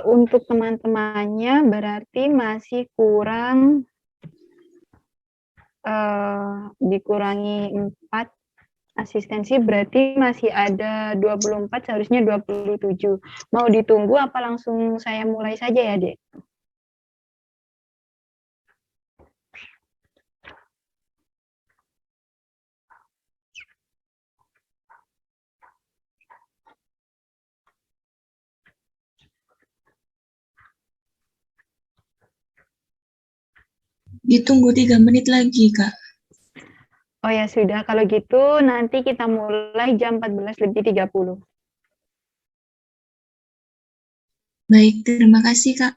Untuk teman-temannya berarti masih kurang dikurangi 4 asistensi, berarti masih ada 24, seharusnya 27. Mau ditunggu apa langsung saya mulai saja ya, Dek? Ditunggu 3 menit lagi, Kak. Oh ya sudah, kalau gitu nanti kita mulai jam 14.30. Baik, terima kasih, Kak.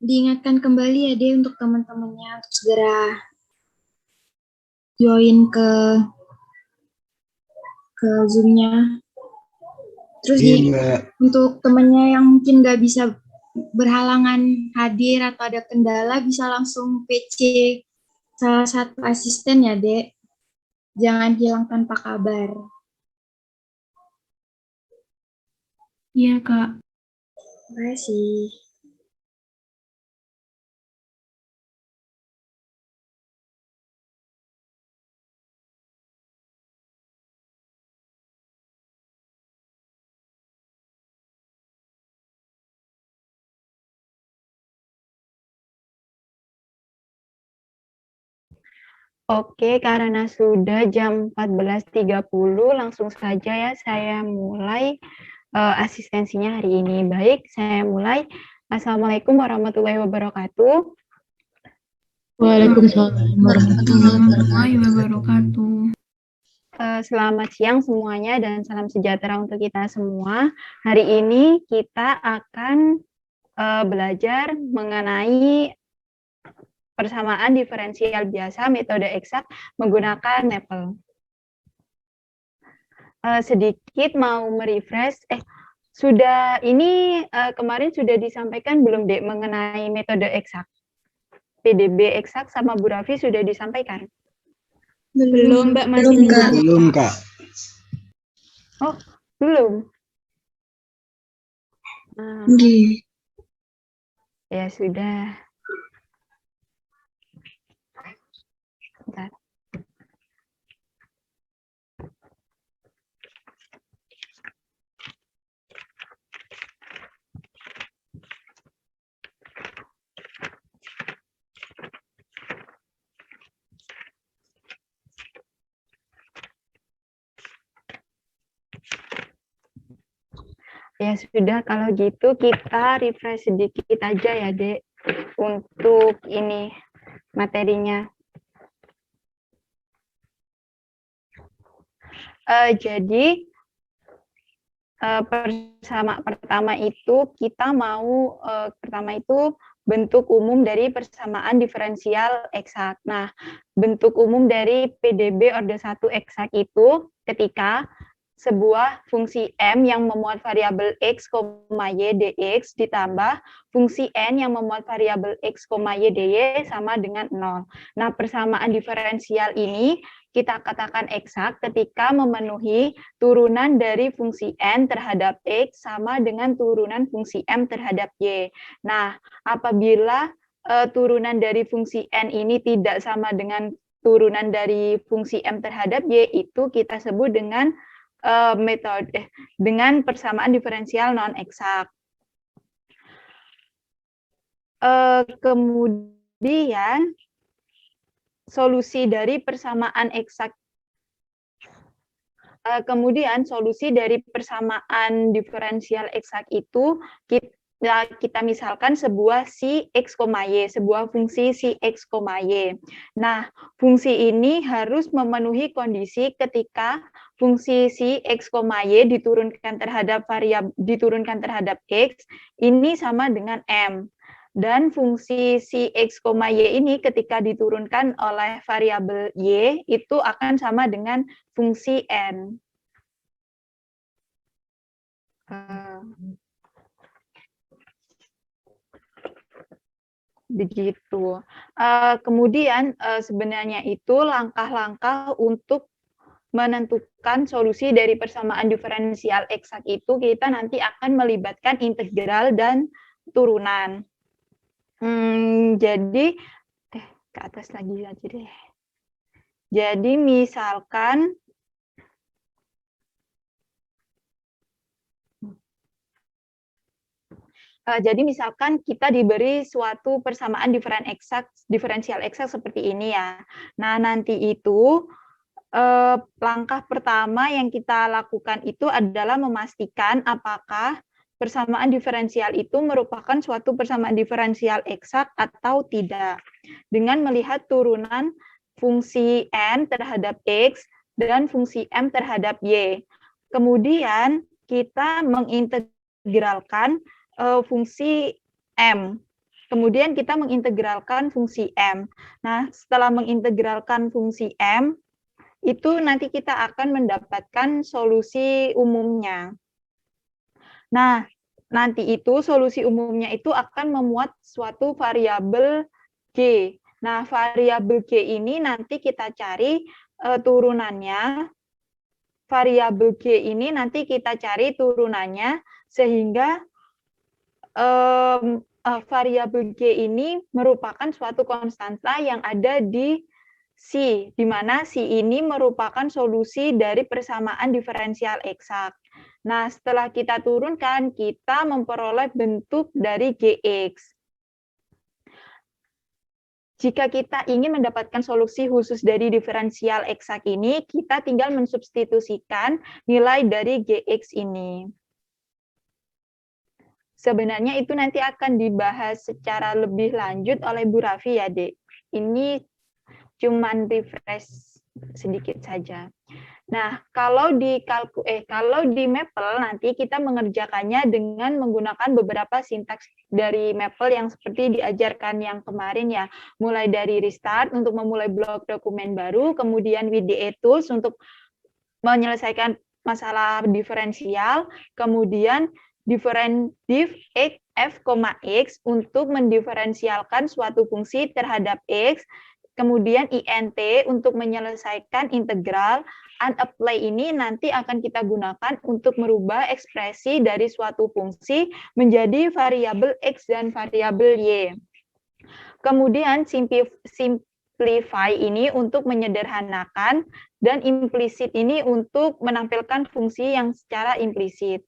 Diingatkan kembali ya deh untuk teman-temannya untuk segera join ke Zoom-nya. Terus untuk temennya yang mungkin nggak bisa berhalangan hadir atau ada kendala bisa langsung PC salah satu asisten ya, Dek. Jangan hilang tanpa kabar. Iya, Kak. Terima kasih. Oke, karena sudah jam 14.30, langsung saja ya saya mulai asistensinya hari ini. Baik, saya mulai. Assalamualaikum warahmatullahi wabarakatuh. Waalaikumsalam warahmatullahi wabarakatuh. Selamat siang semuanya dan salam sejahtera untuk kita semua. Hari ini kita akan belajar mengenai persamaan diferensial biasa metode eksak menggunakan NEPL. Sedikit mau merefresh, sudah ini kemarin sudah disampaikan belum Dek mengenai metode eksak? PDB eksak sama Bu Raffi sudah disampaikan? Belum, Mbak, masih Belum, Kak. Belum, Kak. Oh, belum. Ya sudah. Bentar. Ya sudah, kalau gitu kita refresh sedikit aja ya, Dek, untuk ini materinya. Jadi pertama itu kita mau pertama itu bentuk umum dari persamaan diferensial eksak. Nah, bentuk umum dari PDB orde 1 eksak itu ketika sebuah fungsi M yang memuat variabel X, Y, dx ditambah fungsi N yang memuat variabel X, Y, dy sama dengan 0. Nah, persamaan diferensial ini kita katakan eksak ketika memenuhi turunan dari fungsi N terhadap X sama dengan turunan fungsi M terhadap Y. Nah, apabila turunan dari fungsi N ini tidak sama dengan turunan dari fungsi M terhadap Y, itu kita sebut dengan metode dengan persamaan diferensial non eksak. Kemudian solusi dari persamaan eksak Kemudian solusi dari persamaan diferensial eksak itu kita misalkan sebuah si x, y, sebuah fungsi si x, y. Nah, fungsi ini harus memenuhi kondisi ketika fungsi si x, y diturunkan terhadap x ini sama dengan m. Dan fungsi si x, y ini ketika diturunkan oleh variabel y itu akan sama dengan fungsi n. Begitu. Kemudian sebenarnya itu langkah-langkah untuk menentukan solusi dari persamaan diferensial eksak itu kita nanti akan melibatkan integral dan turunan. Jadi ke atas lagi aja deh. Jadi misalkan kita diberi suatu persamaan diferensial eksak seperti ini ya. Nah, nanti itu langkah pertama yang kita lakukan itu adalah memastikan apakah persamaan diferensial itu merupakan suatu persamaan diferensial eksak atau tidak. Dengan melihat turunan fungsi n terhadap x dan fungsi m terhadap y. Kemudian kita mengintegralkan fungsi m. Kemudian kita mengintegralkan fungsi m. Nah, setelah mengintegralkan fungsi m, itu nanti kita akan mendapatkan solusi umumnya. Nah, nanti itu solusi umumnya itu akan memuat suatu variabel g. Nah, variabel g ini nanti kita cari turunannya. Variabel g ini nanti kita cari turunannya sehingga variabel g ini merupakan suatu konstanta yang ada di C, di mana C ini merupakan solusi dari persamaan diferensial eksak. Nah, setelah kita turunkan, kita memperoleh bentuk dari Gx. Jika kita ingin mendapatkan solusi khusus dari diferensial eksak ini, kita tinggal mensubstitusikan nilai dari Gx ini. Sebenarnya itu nanti akan dibahas secara lebih lanjut oleh Bu Raffi ya, Dek. Ini cuman refresh sedikit saja. Nah, kalau di Maple nanti kita mengerjakannya dengan menggunakan beberapa sintaks dari Maple yang seperti diajarkan yang kemarin ya. Mulai dari restart untuk memulai blok dokumen baru, kemudian VDE tools untuk menyelesaikan masalah diferensial, kemudian div f, x untuk mendiferensialkan suatu fungsi terhadap x, kemudian int untuk menyelesaikan integral, unapply ini nanti akan kita gunakan untuk merubah ekspresi dari suatu fungsi menjadi variabel x dan variabel y. Kemudian simplify ini untuk menyederhanakan, dan implicit ini untuk menampilkan fungsi yang secara implisit.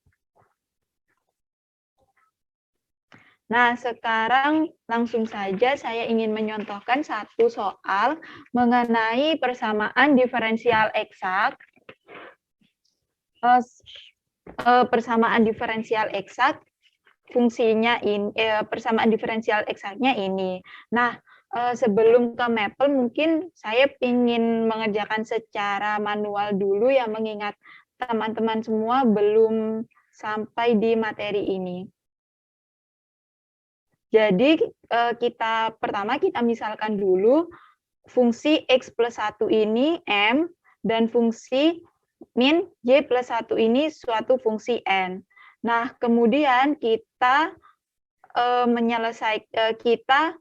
Nah, sekarang langsung saja saya ingin menyontohkan satu soal mengenai persamaan diferensial eksak. Persamaan diferensial eksak, fungsinya ini, persamaan diferensial eksaknya ini. Nah, sebelum ke Maple mungkin saya ingin mengerjakan secara manual dulu ya, mengingat teman-teman semua belum sampai di materi ini. Jadi pertama kita misalkan dulu fungsi x plus 1 ini m dan fungsi min y plus 1 ini suatu fungsi n. Nah, kemudian kita kita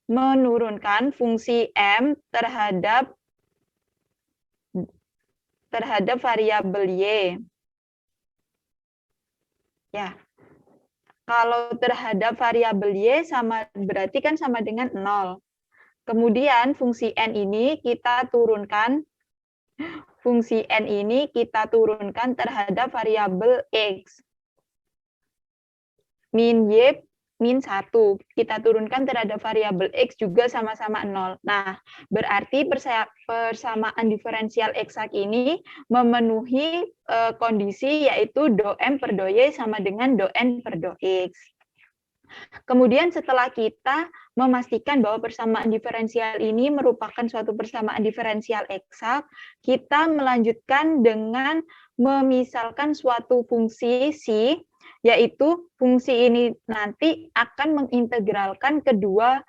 menurunkan fungsi m terhadap variabel y. Ya. Kalau terhadap variabel y berarti kan sama dengan 0. Kemudian fungsi n ini kita turunkan terhadap variabel x. Min y min 1. Kita turunkan terhadap variabel X juga sama-sama 0. Nah, berarti persamaan diferensial eksak ini memenuhi kondisi yaitu do M per do Y sama dengan do N per do X. Kemudian setelah kita memastikan bahwa persamaan diferensial ini merupakan suatu persamaan diferensial eksak, kita melanjutkan dengan memisalkan suatu fungsi psi, yaitu fungsi ini nanti akan mengintegralkan kedua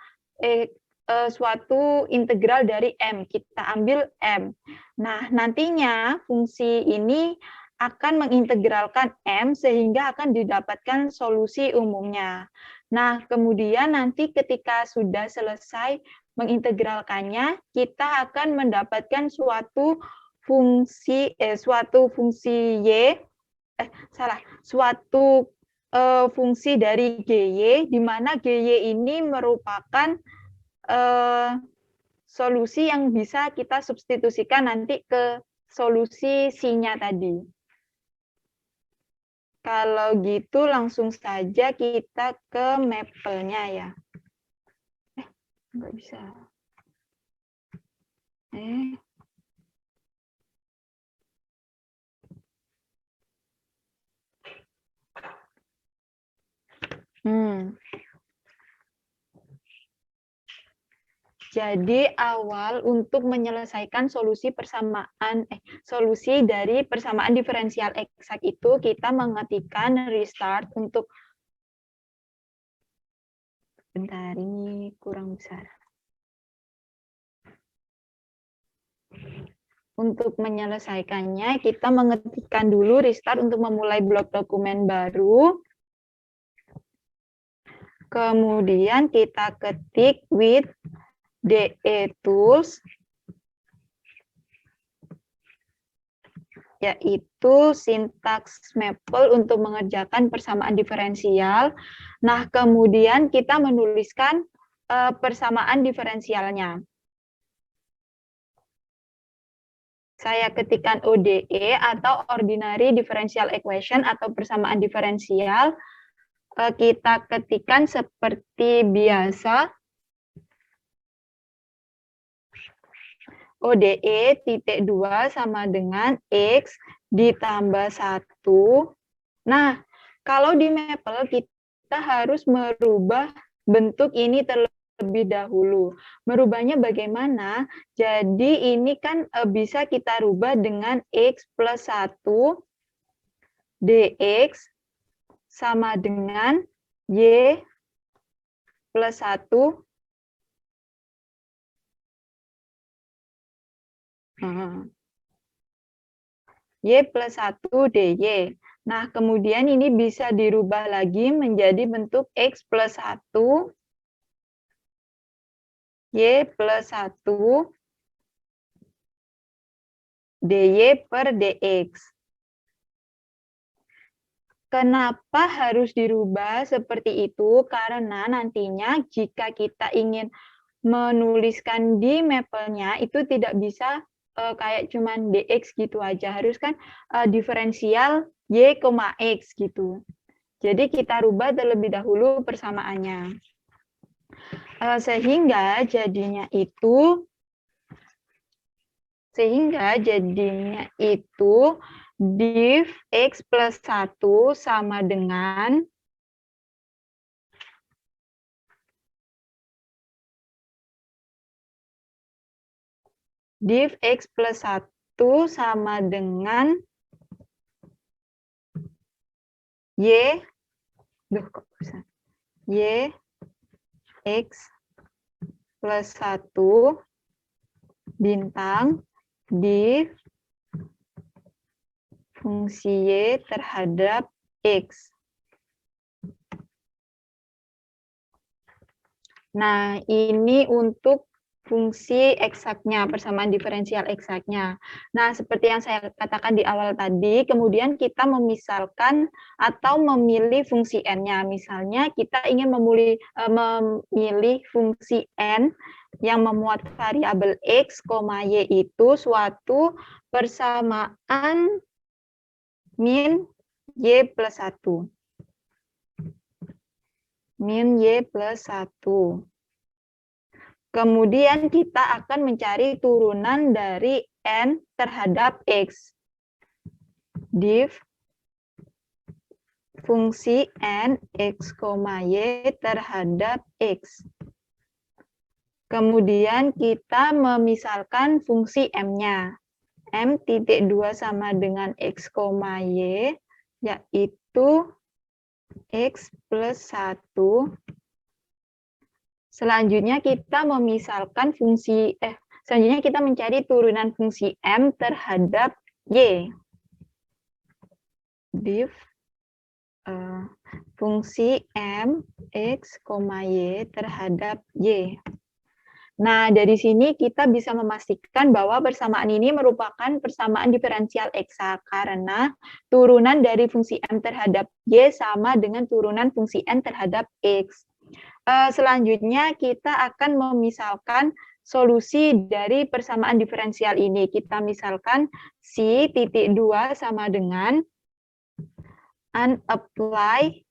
suatu integral dari M. Kita ambil M. Nah, nantinya fungsi ini akan mengintegralkan M sehingga akan didapatkan solusi umumnya. Nah, kemudian nanti ketika sudah selesai mengintegralkannya, kita akan mendapatkan suatu fungsi fungsi dari GY, di mana GY ini merupakan solusi yang bisa kita substitusikan nanti ke solusi psi-nya tadi. Kalau gitu langsung saja kita ke maple-nya ya. Nggak bisa. Jadi awal untuk menyelesaikan solusi dari persamaan diferensial eksak itu kita mengetikkan restart untuk bentar ini kurang besar. Untuk menyelesaikannya kita mengetikkan dulu restart untuk memulai blok dokumen baru. Kemudian kita ketik with DE tools, yaitu sintaks maple untuk mengerjakan persamaan diferensial. Nah, kemudian kita menuliskan persamaan diferensialnya. Saya ketikkan ODE atau ordinary differential equation atau persamaan diferensial. Kita ketikkan seperti biasa. ODE titik 2 sama dengan X ditambah 1. Nah, kalau di Maple kita harus merubah bentuk ini terlebih dahulu. Merubahnya bagaimana? Jadi ini kan bisa kita rubah dengan X plus 1 dx sama dengan Y plus 1 Y plus 1 dy. Nah, kemudian ini bisa dirubah lagi menjadi bentuk X plus 1 Y plus 1 dy per dx. Kenapa harus dirubah seperti itu? Karena nantinya jika kita ingin menuliskan di Maple-nya itu tidak bisa kayak cuman dx gitu aja, harus kan diferensial y, x gitu. Jadi kita rubah terlebih dahulu persamaannya. Sehingga jadinya itu div x plus 1 sama dengan div x plus 1 sama dengan y, y x plus 1 bintang div fungsi y terhadap x. Nah, ini untuk fungsi eksaknya, persamaan diferensial eksaknya. Nah, seperti yang saya katakan di awal tadi, kemudian kita memisalkan atau memilih fungsi n-nya. Misalnya kita ingin memilih fungsi n yang memuat variabel x, y itu suatu persamaan min y plus 1. min Y plus 1. Kemudian kita akan mencari turunan dari N terhadap X. Div fungsi N X, Y terhadap X. Kemudian kita memisalkan fungsi M-nya. M.2 sama dengan X, Y, yaitu X plus 1. Selanjutnya kita memisalkan selanjutnya kita mencari turunan fungsi M terhadap Y. Div fungsi M, X, Y terhadap Y. Nah, dari sini kita bisa memastikan bahwa persamaan ini merupakan persamaan diferensial eksak karena turunan dari fungsi M terhadap Y sama dengan turunan fungsi N terhadap X. Selanjutnya kita akan memisalkan solusi dari persamaan diferensial ini. Kita misalkan si titik 2 sama dengan unapply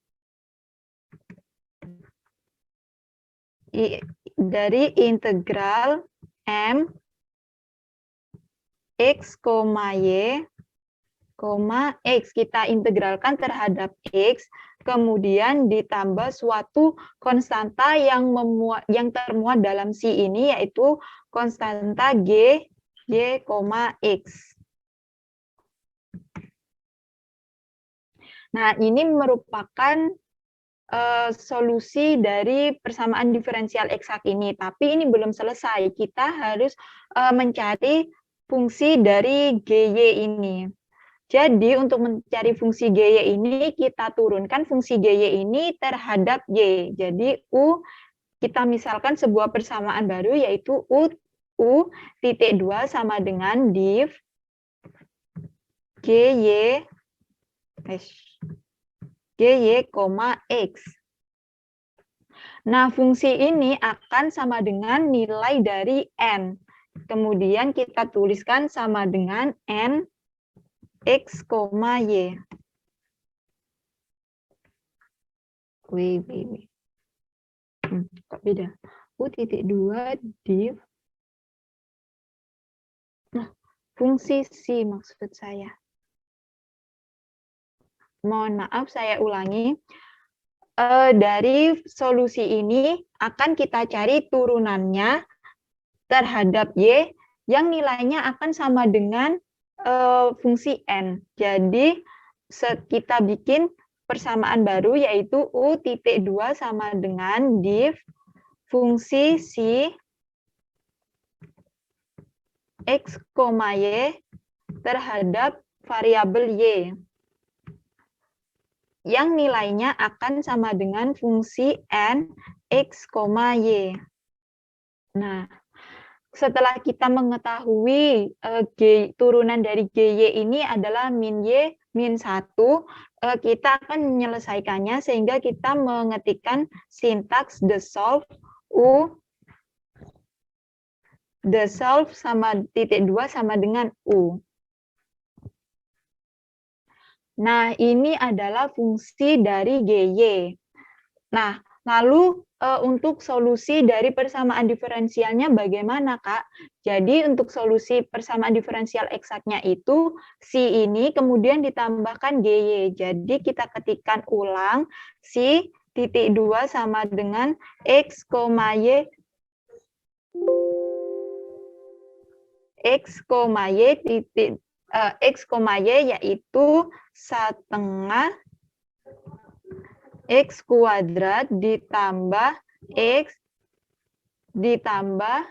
dari integral M X, Y, X. Kita integralkan terhadap X, kemudian ditambah suatu konstanta yang termuat dalam si ini, yaitu konstanta G, Y, X. Nah, ini merupakan solusi dari persamaan diferensial eksak ini, tapi ini belum selesai. Kita harus mencari fungsi dari GY ini. Jadi untuk mencari fungsi GY ini, kita turunkan fungsi GY ini terhadap Y. Jadi U, kita misalkan sebuah persamaan baru, yaitu U.2 sama dengan div GY, X. Nah, fungsi ini akan sama dengan nilai dari N. Kemudian kita tuliskan sama dengan N X, Y. Kok beda? U.2 div. Nah, fungsi si maksud saya. Mohon maaf, saya ulangi. Dari solusi ini akan kita cari turunannya terhadap Y yang nilainya akan sama dengan fungsi N. Jadi kita bikin persamaan baru, yaitu U.2 sama dengan div fungsi si X, Y terhadap variabel Y yang nilainya akan sama dengan fungsi N X, Y. Nah, setelah kita mengetahui turunan dari GY ini adalah min Y, min 1, kita akan menyelesaikannya sehingga kita mengetikkan sintaks the solve sama titik 2 sama dengan U. Nah, ini adalah fungsi dari GY. Nah, lalu untuk solusi dari persamaan diferensialnya bagaimana, Kak? Jadi untuk solusi persamaan diferensial eksaknya itu si ini kemudian ditambahkan GY. Jadi kita ketikkan ulang si titik 2 sama dengan X, Y titik X, Y yaitu setengah X kuadrat ditambah X ditambah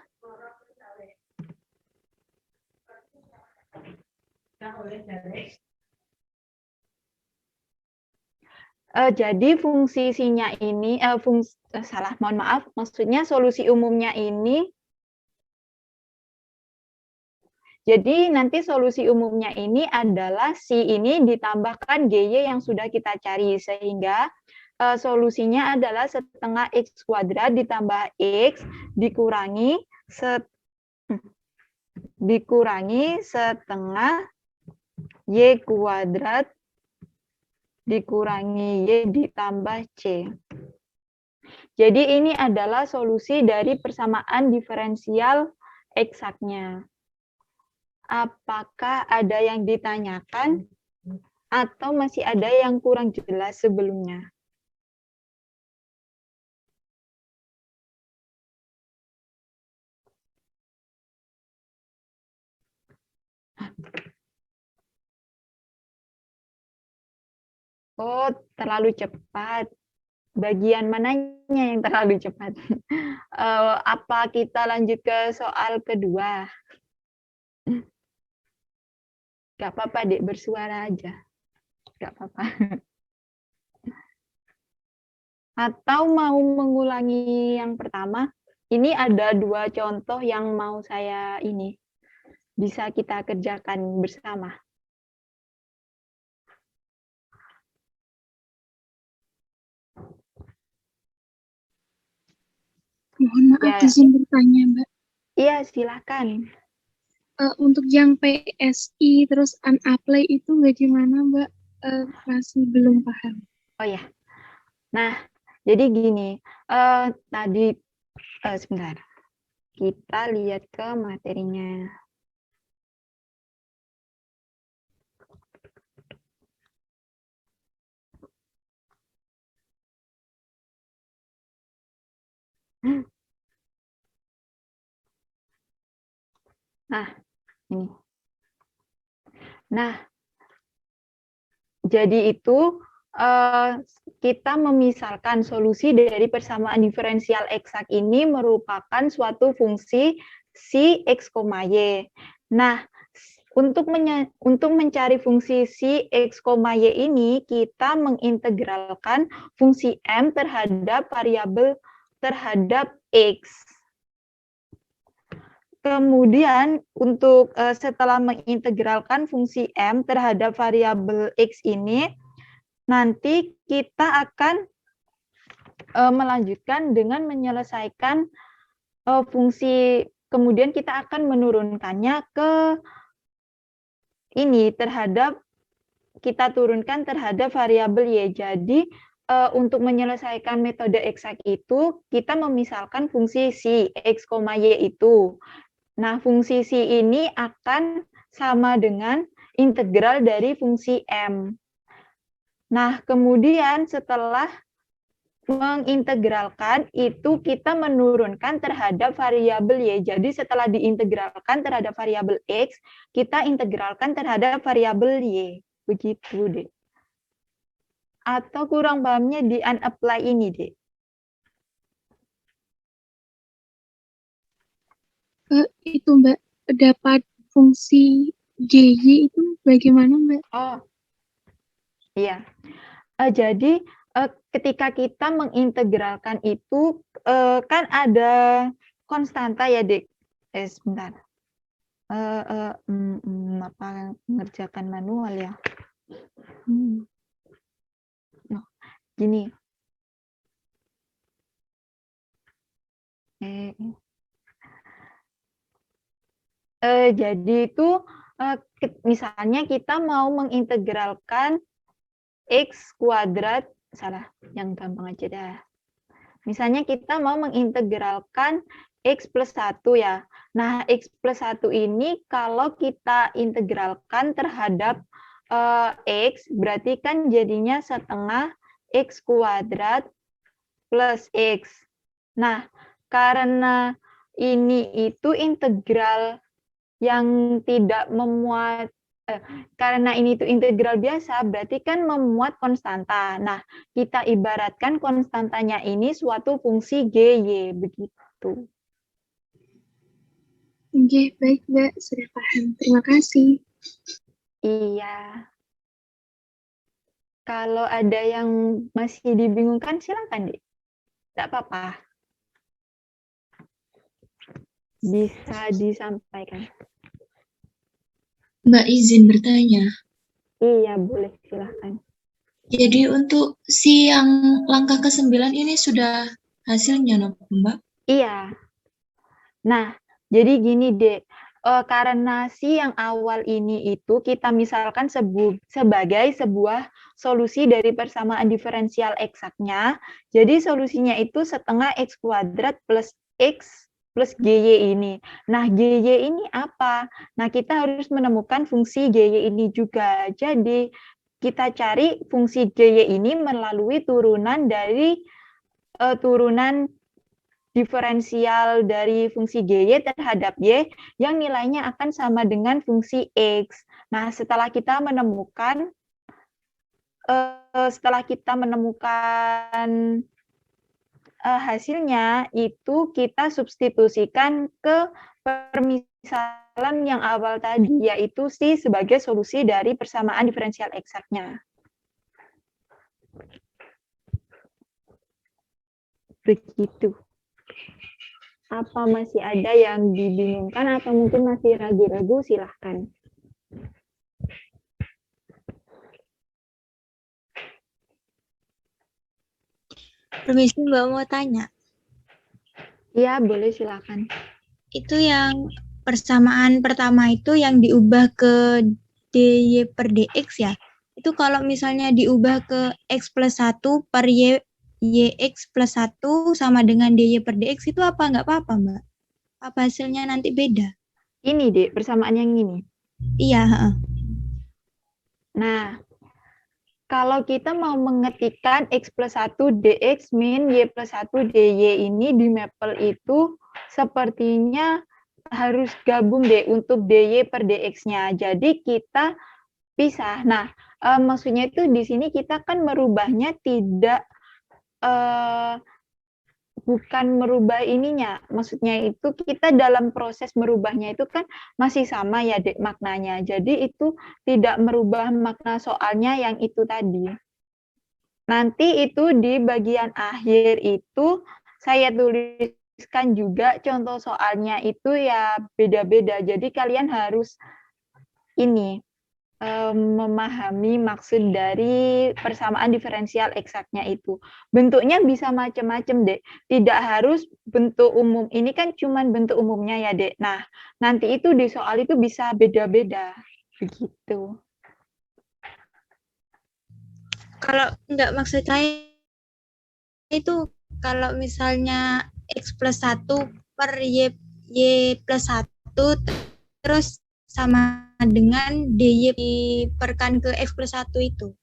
jadi fungsinya ini mohon maaf, maksudnya solusi umumnya ini. Jadi nanti solusi umumnya ini adalah si ini ditambahkan GY yang sudah kita cari, sehingga solusinya adalah setengah X kuadrat ditambah X dikurangi setengah Y kuadrat dikurangi Y ditambah C. Jadi ini adalah solusi dari persamaan diferensial eksaknya. Apakah ada yang ditanyakan atau masih ada yang kurang jelas sebelumnya? Oh, terlalu cepat. Bagian mananya yang terlalu cepat? Apa kita lanjut ke soal kedua? Gak apa-apa, Dek, bersuara aja. Gak apa-apa. Atau mau mengulangi yang pertama? Ini ada 2 contoh yang mau saya bisa kita kerjakan bersama. Mohon maaf Ya. izin bertanya, Mbak. Iya, silakan. Untuk yang PSI terus unapply itu bagaimana, Mbak? Masih belum paham. Oh ya. Nah, jadi gini, tadi sebentar. Kita lihat ke materinya. Nah, ini. Nah, jadi itu kita memisalkan solusi dari persamaan diferensial eksak ini merupakan suatu fungsi si x, y. Nah, untuk mencari fungsi si x, y ini, kita mengintegralkan fungsi m terhadap variabel terhadap x. Kemudian untuk setelah mengintegralkan fungsi m terhadap variabel x ini, nanti kita akan melanjutkan dengan menyelesaikan fungsi, kemudian kita akan menurunkannya ke ini kita turunkan terhadap variabel y. Jadi untuk menyelesaikan metode eksak itu, kita memisalkan fungsi si x, y itu. Nah, fungsi si ini akan sama dengan integral dari fungsi m. Nah, kemudian setelah mengintegralkan itu kita menurunkan terhadap variabel y. Jadi setelah diintegralkan terhadap variabel x, kita integralkan terhadap variabel y. Begitu, Dek. Atau kurang pahamnya di unapply ini, Dek? Itu, Mbak, dapat fungsi GY itu bagaimana, Mbak? Oh, iya. Jadi ketika kita mengintegralkan itu kan ada konstanta ya, Dek. Sebentar. Apa mengerjakan manual ya? Nah, gini. Jadi itu misalnya kita mau mengintegralkan x kuadrat, salah, yang gampang aja dah. Misalnya kita mau mengintegralkan x plus 1 ya. Nah, x plus 1 ini kalau kita integralkan terhadap x, berarti kan jadinya setengah x kuadrat plus x. Nah, karena ini itu integral yang tidak memuat, karena ini itu integral biasa, berarti kan memuat konstanta. Nah, kita ibaratkan konstantanya ini suatu fungsi GY, begitu. Oke, baik, Mbak. Sudah paham. Terima kasih. Iya. Kalau ada yang masih dibingungkan, silakan, Dik. Tidak apa-apa. Bisa disampaikan. Mbak izin bertanya. Iya, boleh, silakan. Jadi untuk si yang langkah ke-9 ini sudah hasilnya, Mbak? Iya. Nah, jadi gini, Dek. karena si yang awal ini itu kita misalkan sebagai sebuah solusi dari persamaan diferensial eksaknya. Jadi solusinya itu setengah X kuadrat plus X plus GY ini. Nah, GY ini apa? Nah, kita harus menemukan fungsi GY ini juga. Jadi, kita cari fungsi GY ini melalui turunan dari turunan diferensial dari fungsi GY terhadap Y yang nilainya akan sama dengan fungsi X. Nah, setelah kita menemukan hasilnya, itu kita substitusikan ke permisalan yang awal tadi, yaitu si sebagai solusi dari persamaan diferensial eksaknya. Begitu. Apa masih ada yang dibingungkan atau mungkin masih ragu-ragu, silahkan. Permisi Mbak, mau tanya. Iya, boleh silahkan. Itu yang persamaan pertama itu yang diubah ke dy per dx ya? Itu kalau misalnya diubah ke x plus 1 per yx plus 1 sama dengan dy per dx itu apa nggak apa-apa Mbak? Apa hasilnya nanti beda? Ini deh, persamaan yang ini. Iya. Nah, kalau kita mau mengetikkan x plus 1 dx min y plus 1 dy ini di Maple itu sepertinya harus gabung deh untuk dy per dx-nya. Jadi kita pisah. Nah, maksudnya itu di sini kita kan merubahnya tidak bukan merubah ininya. Maksudnya itu kita dalam proses merubahnya itu kan masih sama ya, Dek, maknanya. Jadi itu tidak merubah makna soalnya yang itu tadi. Nanti itu di bagian akhir itu saya tuliskan juga contoh soalnya itu ya beda-beda. Jadi kalian harus ini memahami maksud dari persamaan diferensial eksaknya itu. Bentuknya bisa macam-macam, Dek. Tidak harus bentuk umum. Ini kan cuma bentuk umumnya ya, Dek. Nah, nanti itu di soal itu bisa beda-beda. Begitu. Kalau enggak, maksud saya itu kalau misalnya x plus 1 per y plus 1 terus sama dengan dy diperkan ke x plus 1 itu.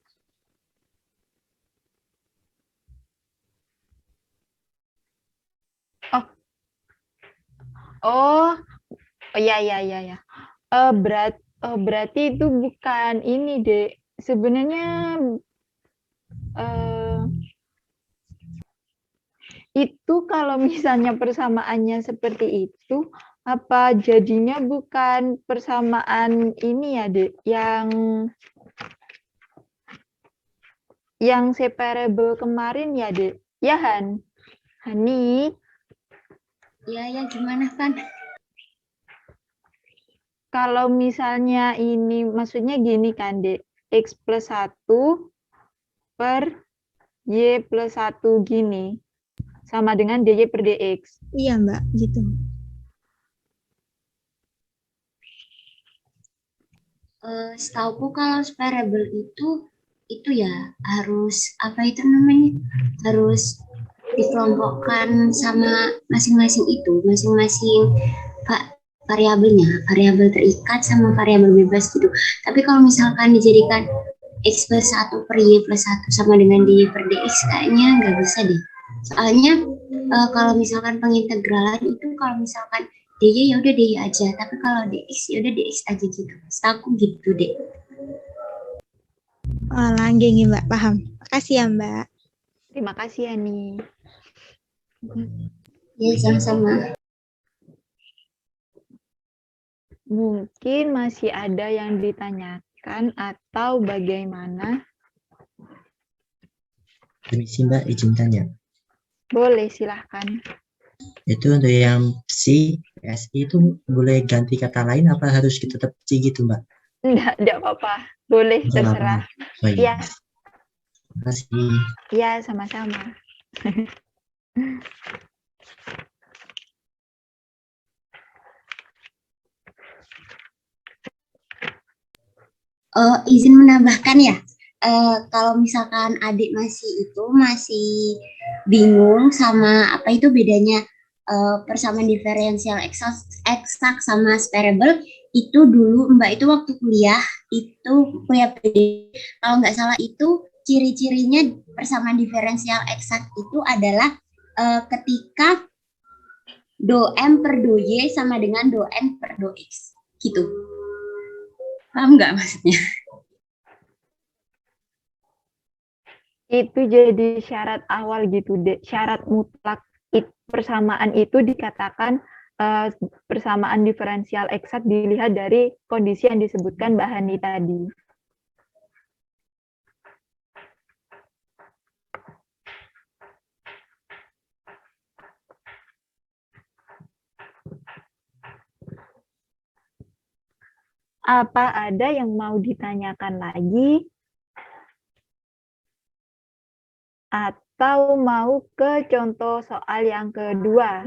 Oh, ya. Berarti itu bukan ini, Dek. Sebenarnya itu kalau misalnya persamaannya seperti itu, apa jadinya bukan persamaan ini ya, Dek, yang separable kemarin ya, Dek? Ya, Han? Hani? Ya, gimana kan? Kalau misalnya ini, maksudnya gini kan, Dek, X plus 1 per Y plus 1 gini, sama dengan dy per dx. Iya Mbak, gitu. Setauku kalau separable itu ya harus apa itu namanya? Harus dikelompokkan sama masing-masing variabel terikat sama variabel bebas gitu. Tapi kalau misalkan dijadikan x plus 1 per y plus 1 sama dengan dy per dx kayaknya nggak bisa deh. Soalnya kalau misalkan pengintegralan itu kalau misalkan dy ya udah dy aja, tapi kalau dx ya udah dx aja gitu. Aku gitu deh. Oh, langgeng Mbak, paham. Makasih ya Mbak. Terima kasih, Ani. Ya, sama-sama. Mungkin masih ada yang ditanyakan atau bagaimana? Permisi Mbak, izin tanya. Boleh, silahkan. Itu untuk yang si, SI itu boleh ganti kata lain apa harus kita tetap C gitu Mbak? Enggak apa-apa. Boleh, terserah. Oh, iya. Ya. Terima kasih. Ya, sama-sama. izin menambahkan ya, kalau misalkan adik masih bingung sama apa itu bedanya persamaan diferensial eksak sama separable, itu dulu Mbak itu waktu kuliah PD, kalau nggak salah itu ciri-cirinya persamaan diferensial eksak itu adalah ketika do M per do Y sama dengan do N per do X gitu. Paham nggak maksudnya? Itu jadi syarat awal gitu, syarat mutlak persamaan itu dikatakan persamaan diferensial eksak dilihat dari kondisi yang disebutkan Mbak Hani tadi. Apa ada yang mau ditanyakan lagi? Atau mau ke contoh soal yang kedua?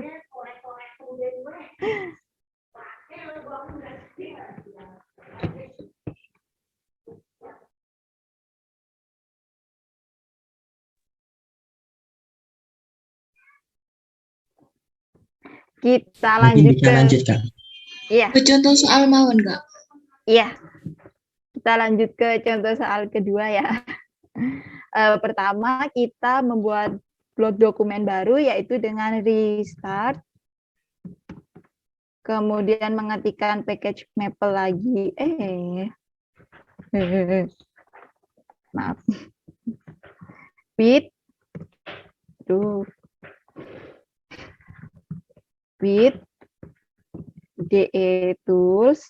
Kita lanjut bisa lanjut, Kak. Iya. Ke contoh soal mawon, Kak. Iya. Kita lanjut ke contoh soal kedua ya. Pertama, kita membuat blok dokumen baru yaitu dengan restart. Kemudian mengetikkan package maple lagi. Maaf. With DE tools.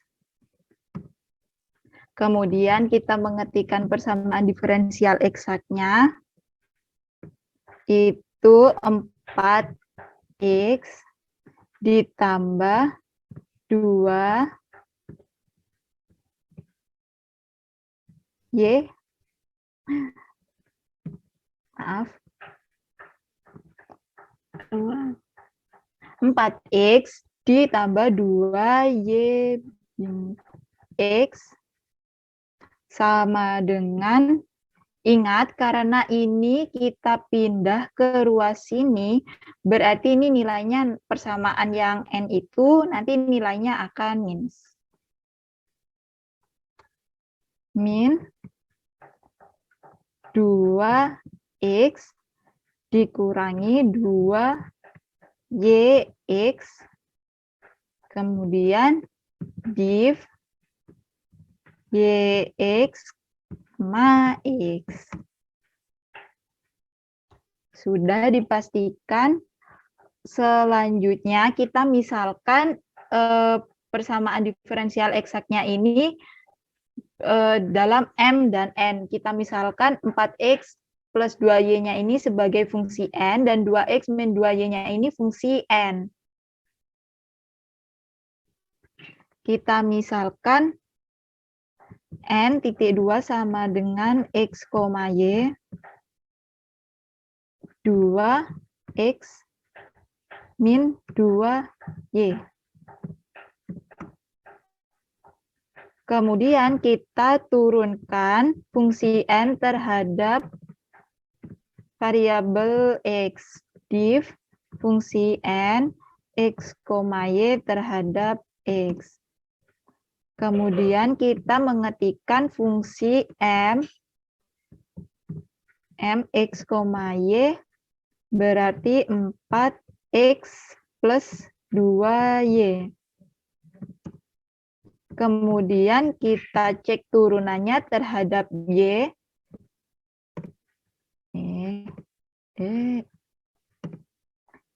Kemudian kita mengetikkan persamaan diferensial eksaknya. Itu 4x ditambah 2 Y. Maaf. 4x ditambah 2y x sama dengan, ingat karena ini kita pindah ke ruas sini, berarti ini nilainya persamaan yang n itu nanti nilainya akan min 2x dikurangi 2yx, kemudian div yx ma x. Sudah dipastikan. Selanjutnya kita misalkan persamaan diferensial eksaknya ini dalam M dan N. Kita misalkan 4x plus 2y-nya ini sebagai fungsi N dan 2x min 2y-nya ini fungsi N. Kita misalkan N.2 sama dengan X, Y 2X min 2Y. Kemudian kita turunkan fungsi N terhadap variabel X. Div fungsi N X, Y terhadap X. Kemudian kita mengetikkan fungsi M X, Y berarti 4X plus 2Y. Kemudian kita cek turunannya terhadap Y.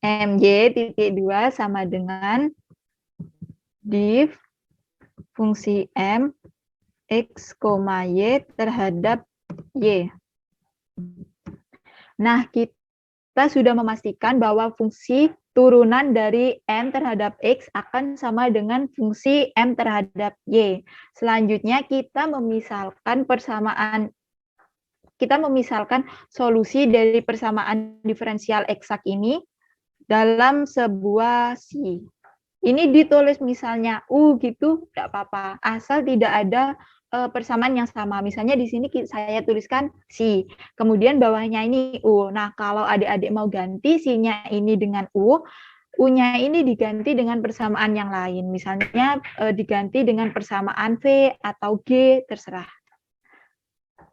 MY.2 sama dengan div fungsi M X, Y terhadap Y. Nah, kita sudah memastikan bahwa fungsi turunan dari M terhadap X akan sama dengan fungsi M terhadap Y. Selanjutnya kita memisalkan solusi dari persamaan diferensial eksak ini dalam sebuah Ini ditulis misalnya U gitu, tidak apa-apa. Asal tidak ada persamaan yang sama. Misalnya di sini saya tuliskan si, kemudian bawahnya ini U. Nah, kalau adik-adik mau ganti si-nya ini dengan U, U-nya ini diganti dengan persamaan yang lain. Misalnya diganti dengan persamaan V atau G, terserah.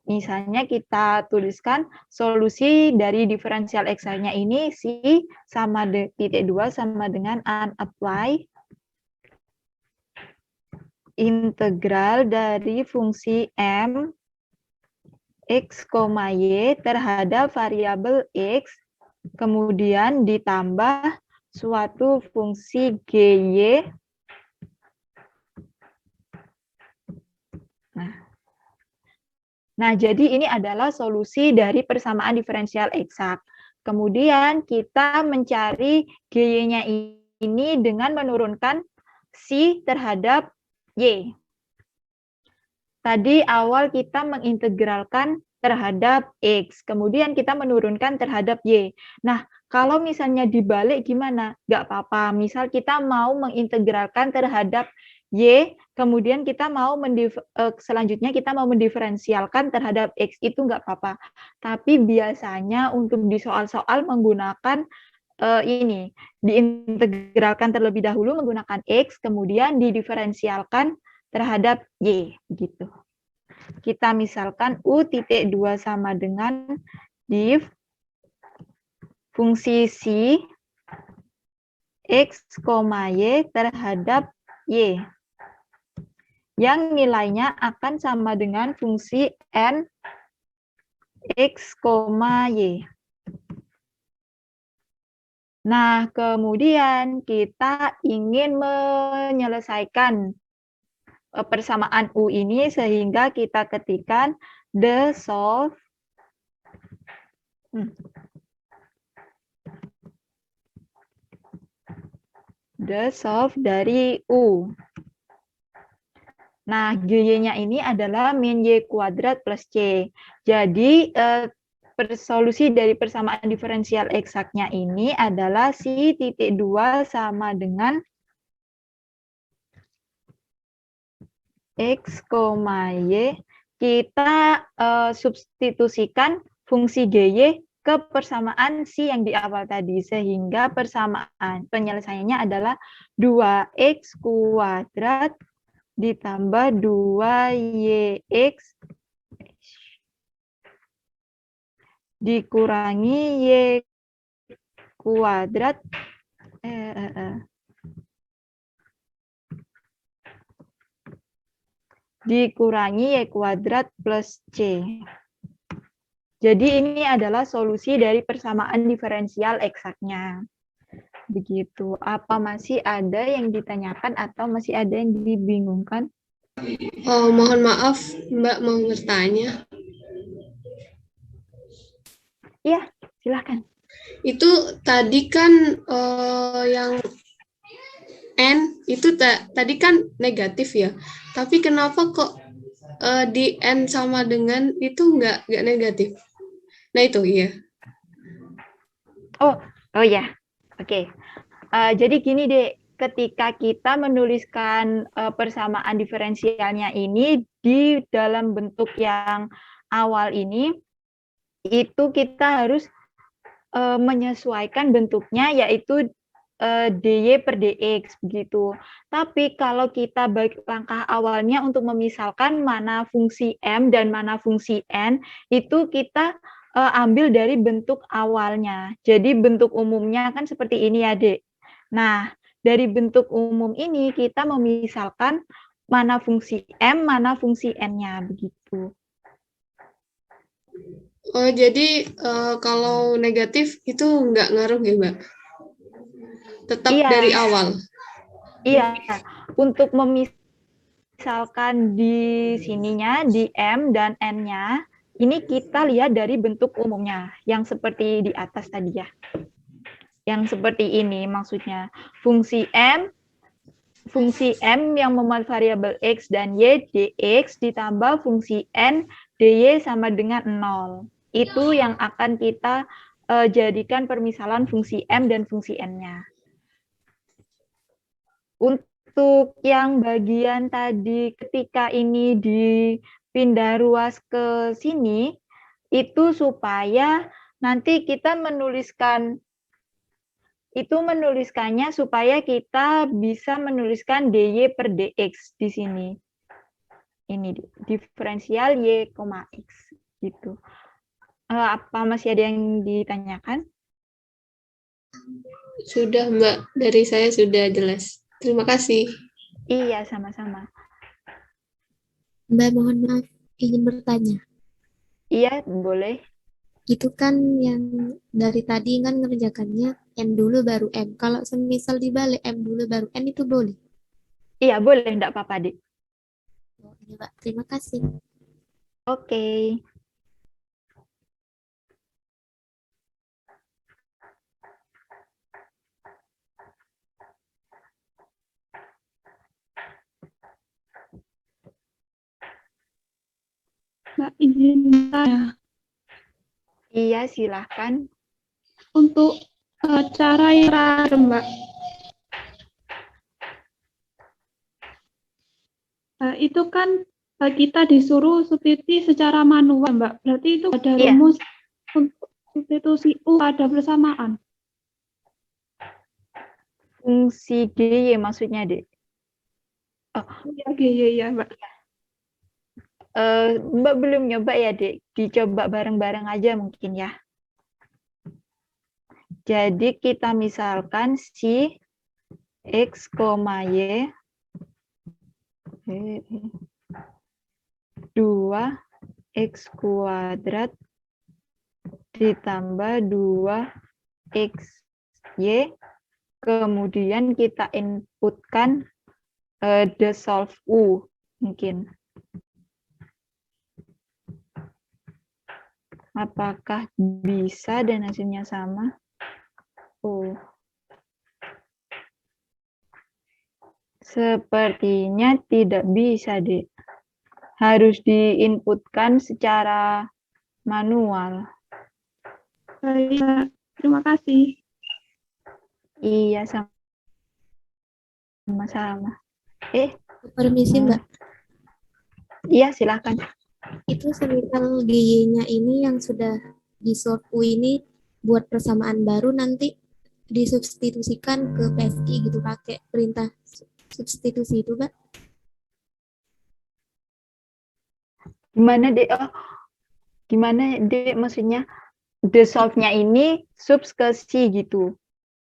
Misalnya kita tuliskan solusi dari diferensial eksaknya ini si sama titik 2 sama dengan unapply integral dari fungsi M X, Y terhadap variabel X, kemudian ditambah suatu fungsi GY. Nah, jadi ini adalah solusi dari persamaan diferensial eksak. Kemudian kita mencari GY-nya ini dengan menurunkan si terhadap Y. Tadi awal kita mengintegralkan terhadap X, kemudian kita menurunkan terhadap Y. Nah, kalau misalnya dibalik gimana? Nggak apa-apa. Misal kita mau mengintegralkan terhadap Y, kemudian kita mau selanjutnya kita mau mendiferensialkan terhadap X, itu nggak apa-apa. Tapi biasanya untuk di soal-soal menggunakan ini, diintegralkan terlebih dahulu menggunakan X, kemudian didiferensialkan terhadap Y, gitu. Kita misalkan U.2 sama dengan div fungsi si X, Y terhadap Y. Yang nilainya akan sama dengan fungsi N X, Y. Nah, kemudian kita ingin menyelesaikan persamaan U ini sehingga kita ketikkan the solve dari U. Nah, GY-nya ini adalah min Y kuadrat plus C. Jadi, solusi dari persamaan diferensial eksaknya ini adalah si titik 2 sama dengan X, Y. Kita substitusikan fungsi GY ke persamaan si yang di awal tadi. Sehingga persamaan penyelesaiannya adalah 2X kuadrat ditambah 2YX dikurangi Y kuadrat dikurangi Y kuadrat plus C. Jadi ini adalah solusi dari persamaan diferensial eksaknya. Begitu. Apa masih ada yang ditanyakan atau masih ada yang dibingungkan? Oh, mohon maaf, Mbak mau bertanya. Iya, silakan. Itu tadi kan yang N itu tadi kan negatif ya. Tapi kenapa kok di N sama dengan itu nggak negatif? Nah itu iya. Oh ya. Oke. Jadi gini deh, ketika kita menuliskan persamaan diferensialnya ini di dalam bentuk yang awal ini, itu kita harus menyesuaikan bentuknya, yaitu dy per dx begitu. Tapi kalau kita baik langkah awalnya untuk memisalkan mana fungsi m dan mana fungsi n, itu kita ambil dari bentuk awalnya. Jadi bentuk umumnya kan seperti ini ya, Dek. Nah, dari bentuk umum ini kita memisalkan mana fungsi M, mana fungsi N-nya, begitu. Oh, jadi kalau negatif itu nggak ngaruh ya, Mbak? Tetap iya. dari awal? Iya, untuk memisalkan di sininya, di M dan N-nya, ini kita lihat dari bentuk umumnya, yang seperti di atas tadi ya. Yang seperti ini maksudnya. Fungsi M yang memuat variabel X dan Y, dx, ditambah fungsi N, dy sama dengan 0. Itu yang akan kita jadikan permisalan fungsi M dan fungsi N-nya. Untuk yang bagian tadi ketika ini dipindah ruas ke sini, itu supaya nanti kita menuliskannya supaya kita bisa menuliskan dy per dx di sini. Ini diferensial y, x gitu. Apa masih ada yang ditanyakan? Sudah, Mbak. Dari saya sudah jelas. Terima kasih. Iya, sama-sama. Mbak, mohon maaf, ingin bertanya. Iya, boleh. Itu kan yang dari tadi kan ngerjakannya N dulu baru M. Kalau semisal dibalik M dulu baru N itu boleh? Iya, boleh, enggak apa-apa, Dik. Oh, iya, Mbak. Terima kasih. Oke. Mbak, izin tanya. Iya, silahkan. Untuk cara yang terakhir, Mbak. Itu kan kita disuruh substitusi secara manual, Mbak. Berarti itu ada Iya. rumus untuk substitusi U pada bersamaan. Fungsi GY maksudnya, Dek. Oh, Iya, Mbak. Mbak belum nyoba ya, Dek. Dicoba bareng-bareng aja mungkin ya. Jadi kita misalkan si X, Y 2X kuadrat ditambah 2XY, kemudian kita inputkan the solve U mungkin. Apakah bisa dan hasilnya sama? Oh. Sepertinya tidak bisa, Dek. Harus diinputkan secara manual. Baik, terima kasih. Iya, sama-sama. Permisi, Mbak. Iya, silakan. Itu semisal GY-nya ini yang sudah di solve U ini buat persamaan baru nanti disubstitusikan ke PSI gitu pakai perintah substitusi itu, Mbak. Gimana, Dek? Oh, gimana, Dek? Maksudnya the solve-nya ini subs ke C gitu.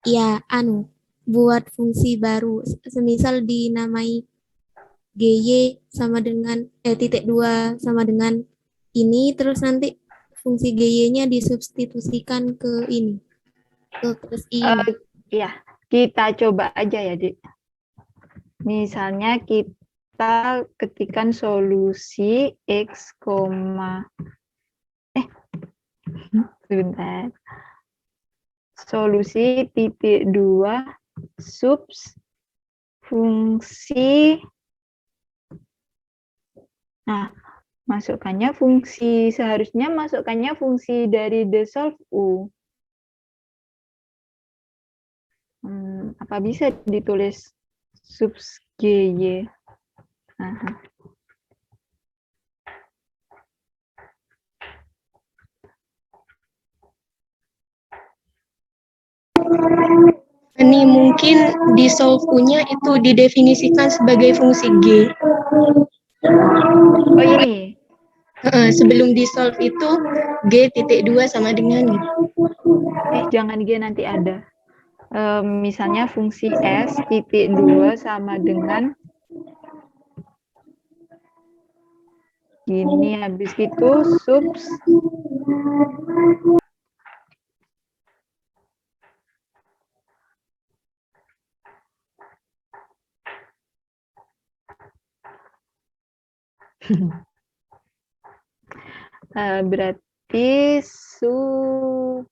Ya, buat fungsi baru. Semisal dinamai GY sama dengan titik 2 sama dengan ini, terus nanti fungsi GY-nya disubstitusikan ke ini, ke PSI. Iya, kita coba aja ya, Dek. Misalnya kita ketikkan solusi X, sebentar. Solusi titik 2 subs fungsi. Nah, seharusnya masukkannya fungsi dari the solve U. Apa bisa ditulis subs GY? Ini mungkin di solve U-nya itu didefinisikan sebagai fungsi G. Oh, ini? Sebelum di solve itu G titik 2 sama dengan ini. Jangan G, nanti ada. Misalnya fungsi S titik 2 sama dengan gini, habis itu subs berarti sub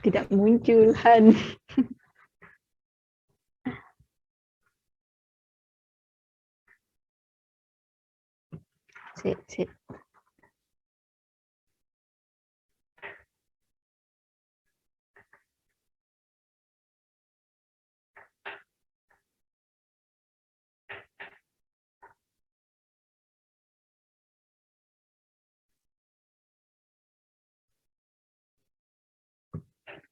Tidak muncul, Han. Sip, sip.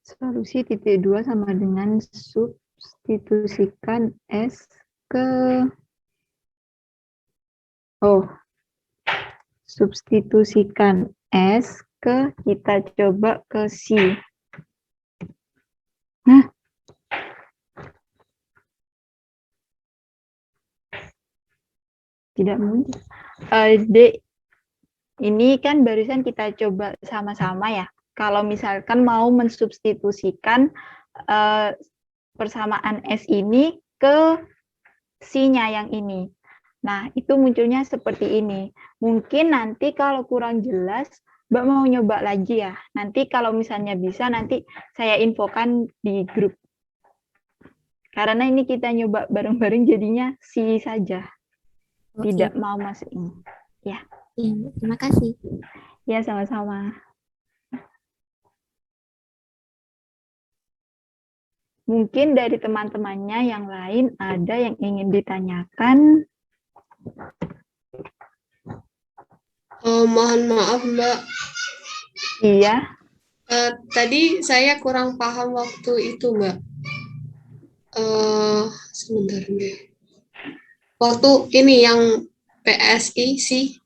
Solusi titik 2 sama dengan substitusikan S ke substitusikan S ke kita coba ke C. Nah, tidak muncul. D, ini kan barusan kita coba sama-sama ya. Kalau misalkan mau mensubstitusikan persamaan S ini ke C-nya yang ini. Nah, itu munculnya seperti ini. Mungkin nanti kalau kurang jelas, Mbak mau nyoba lagi ya. Nanti kalau misalnya bisa, nanti saya infokan di grup. Karena ini kita nyoba bareng-bareng jadinya C saja. Tidak mau masuk ini. Ya. Iya, terima kasih. Ya, sama-sama. Mungkin dari teman-temannya yang lain ada yang ingin ditanyakan. Mohon maaf, Mbak. Iya. Tadi saya kurang paham waktu itu, Mbak. Sebentar deh. Waktu ini yang PSI sih.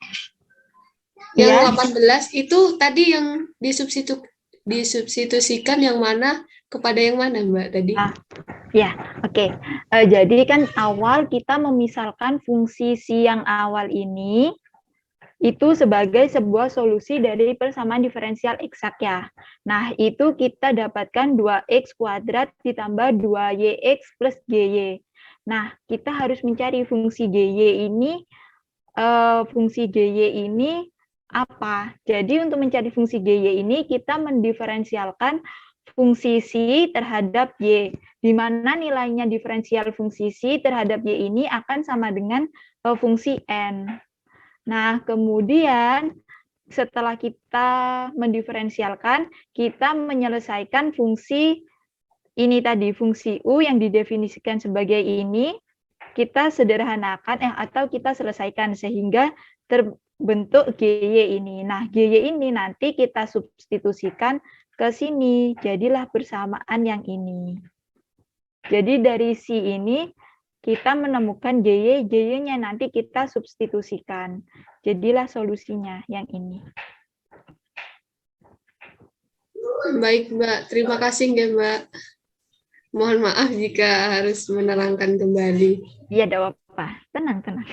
Yang 18 itu tadi yang disubstitusikan yang mana kepada yang mana, Mbak, tadi? Ya, oke. Jadi kan awal kita memisalkan fungsi si yang awal ini itu sebagai sebuah solusi dari persamaan diferensial eksak ya. Nah, itu kita dapatkan 2x kuadrat ditambah 2yx plus gy. Nah, kita harus mencari fungsi gy ini, apa? Jadi untuk mencari fungsi gy ini kita mendiferensialkan fungsi si terhadap y, di mana nilainya diferensial fungsi si terhadap y ini akan sama dengan fungsi n. Nah, kemudian setelah kita mendiferensialkan, kita menyelesaikan fungsi ini tadi, fungsi u yang didefinisikan sebagai ini, kita sederhanakan atau kita selesaikan sehingga terbentuk gy ini. Nah, gy ini nanti kita substitusikan ke sini, jadilah persamaan yang ini. Jadi dari si ini kita menemukan gy-nya nanti kita substitusikan. Jadilah solusinya yang ini. Baik, Mbak. Terima kasih, Mbak. Mohon maaf jika harus menerangkan kembali. Iya, tidak apa-apa. Tenang, tenang.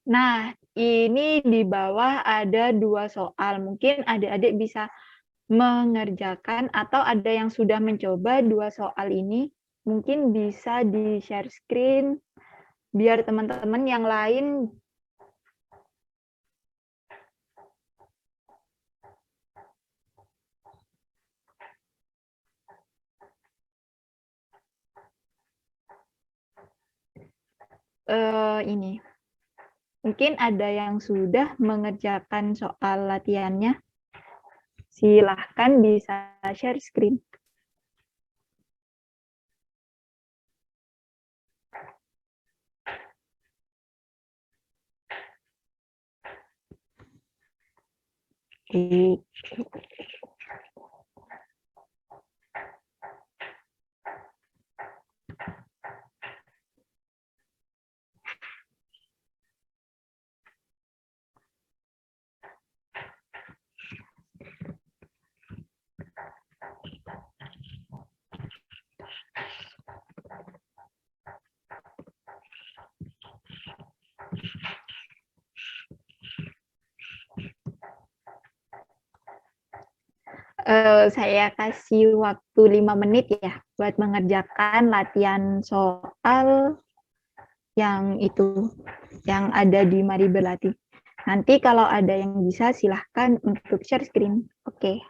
Nah, ini di bawah ada 2 soal. Mungkin adik-adik bisa mengerjakan atau ada yang sudah mencoba 2 soal ini. Mungkin bisa di-share screen biar teman-teman yang lain ini. Mungkin ada yang sudah mengerjakan soal latihannya. Silahkan bisa share screen. Saya kasih waktu 5 menit ya buat mengerjakan latihan soal yang itu, yang ada di Mari Berlatih. Nanti kalau ada yang bisa silahkan untuk share screen. Oke.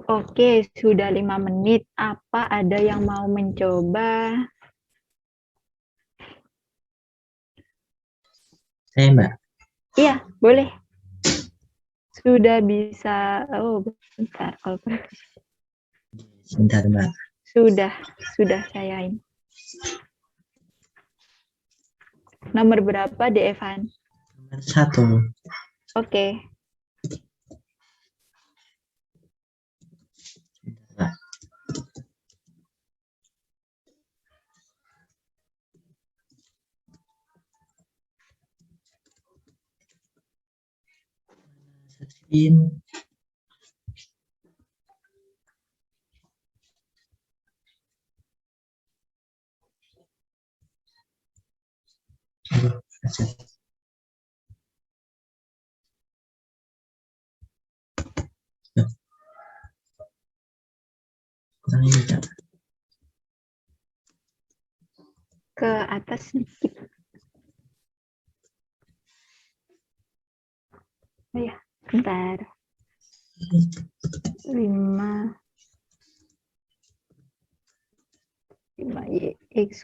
Oke, sudah 5 menit. Apa ada yang mau mencoba? Saya, Mbak. Iya, boleh. Sudah bisa, oh bentar, kalau Sebentar, Mbak. sudah saya ini. Nomor berapa, De Evan? Nomor 1. Oke. Mbak. Screen. Aduh, kurang ini, Kak. Ke atas sedikit. Oh ya, bentar. 5y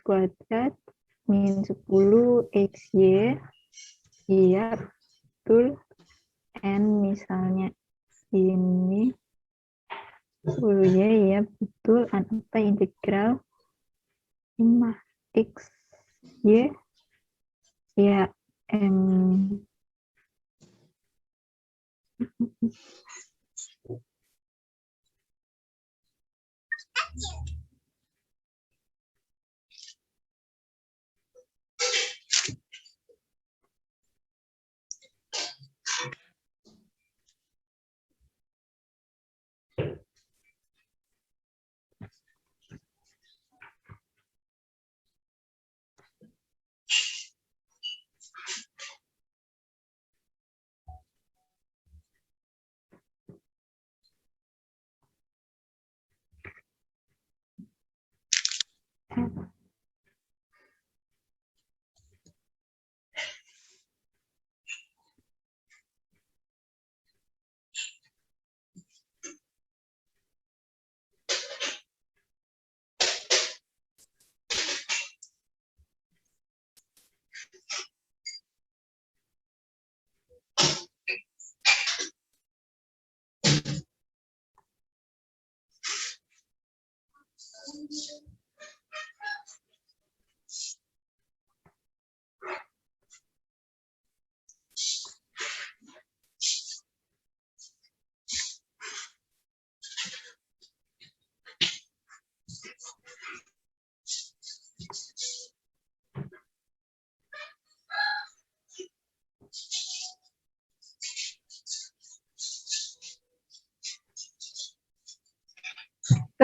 kuadrat min 10xy. Iya, betul. N misalnya ini 10y, ya betul. Apa integral 5x y, ya M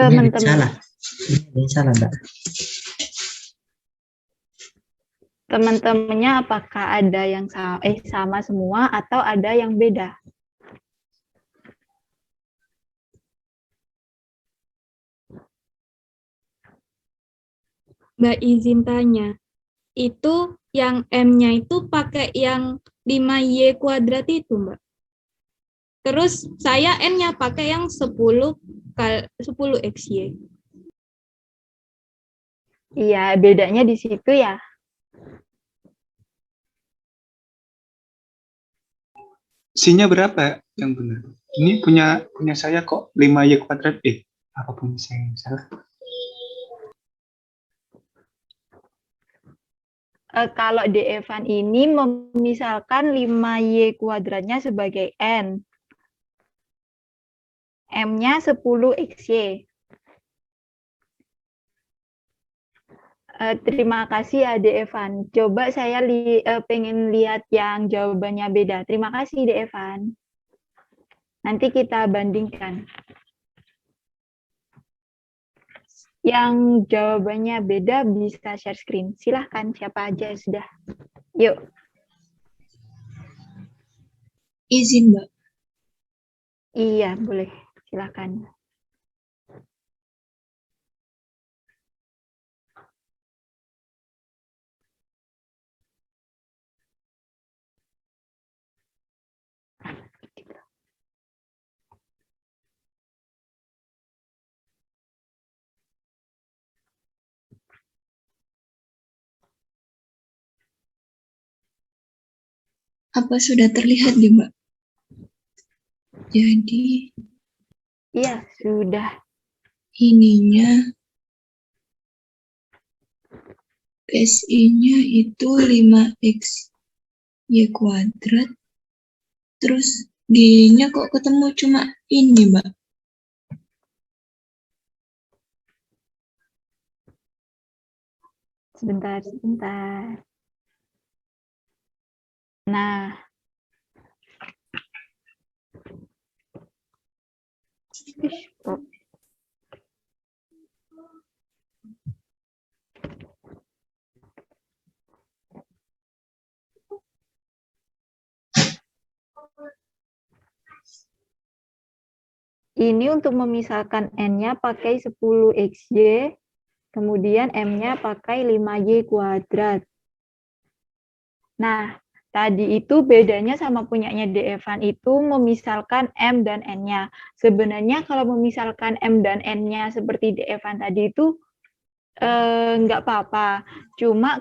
Ini ada yang Teman-teman, salah. Ini ada yang salah, Mbak. teman-temannya apakah ada yang sama semua atau ada yang beda? Mbak izin tanya, itu yang M-nya itu pakai yang 5Y kuadrat itu, Mbak. Terus saya N-nya pakai yang 10 XY. Iya, bedanya di situ ya. C-nya berapa yang benar? Ini punya saya kok 5Y kuadrat. Apa punya saya yang salah? Kalau di Evan ini memisalkan 5Y kuadratnya sebagai N. M-nya 10 XY. Terima kasih Ade Evan. Coba saya pengen lihat yang jawabannya beda. Terima kasih Ade Evan. Nanti kita bandingkan. Yang jawabannya beda bisa share screen. Silahkan siapa aja sudah. Yuk. Izin, Mbak. Iya, boleh. Silahkan. Apa sudah terlihat di Mbak? Jadi Iya, sudah. ininya SI-nya itu 5X Y kuadrat. Terus G-nya kok ketemu cuma ini, Mbak? Sebentar, sebentar. Nah. Stop. Ini untuk memisahkan N-nya pakai 10 XY, kemudian M-nya pakai 5Y kuadrat. Nah, tadi itu bedanya sama punyanya De Evan itu memisalkan M dan N-nya. Sebenarnya kalau memisalkan M dan N-nya seperti De Evan tadi itu nggak apa-apa. Cuma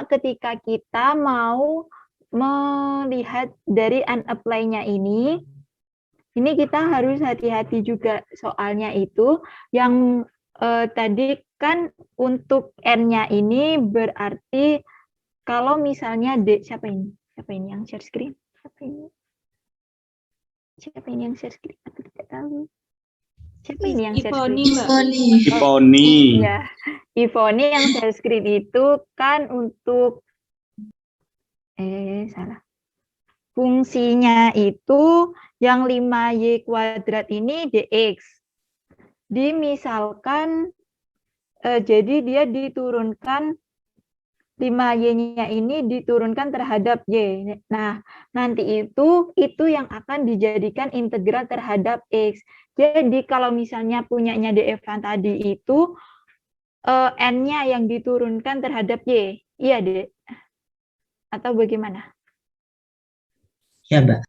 ketika kita mau melihat dari unapply-nya ini kita harus hati-hati juga soalnya itu yang tadi kan untuk N-nya ini berarti kalau misalnya siapa ini yang share screen? Siapa ini yang share screen? Aku tidak tahu. Siapa ini yang share Ivoni, screen? Mbak. Ivoni. Ya, Ivoni yang share screen itu kan untuk salah. Fungsinya itu yang 5y kuadrat ini dx. Dimisalkan jadi dia diturunkan 5y-nya ini diturunkan terhadap y. Nah, nanti itu yang akan dijadikan integral terhadap x. Jadi kalau misalnya punyanya Evan tadi itu n-nya yang diturunkan terhadap y. Iya, Dek? Atau bagaimana? Ya, Mbak.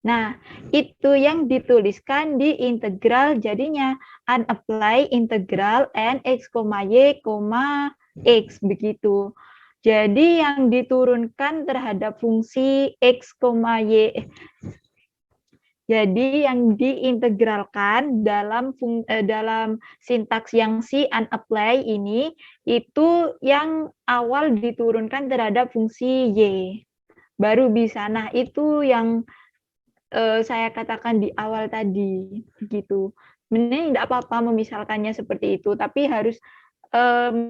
Nah, itu yang dituliskan di integral jadinya unapply integral n x, y, x begitu. Jadi yang diturunkan terhadap fungsi x, y. Jadi yang diintegralkan dalam sintaks yang si unapply ini itu yang awal diturunkan terhadap fungsi y. Baru bisa. Nah, itu yang saya katakan di awal tadi, begitu. Sebenarnya tidak apa-apa memisalkannya seperti itu, tapi harus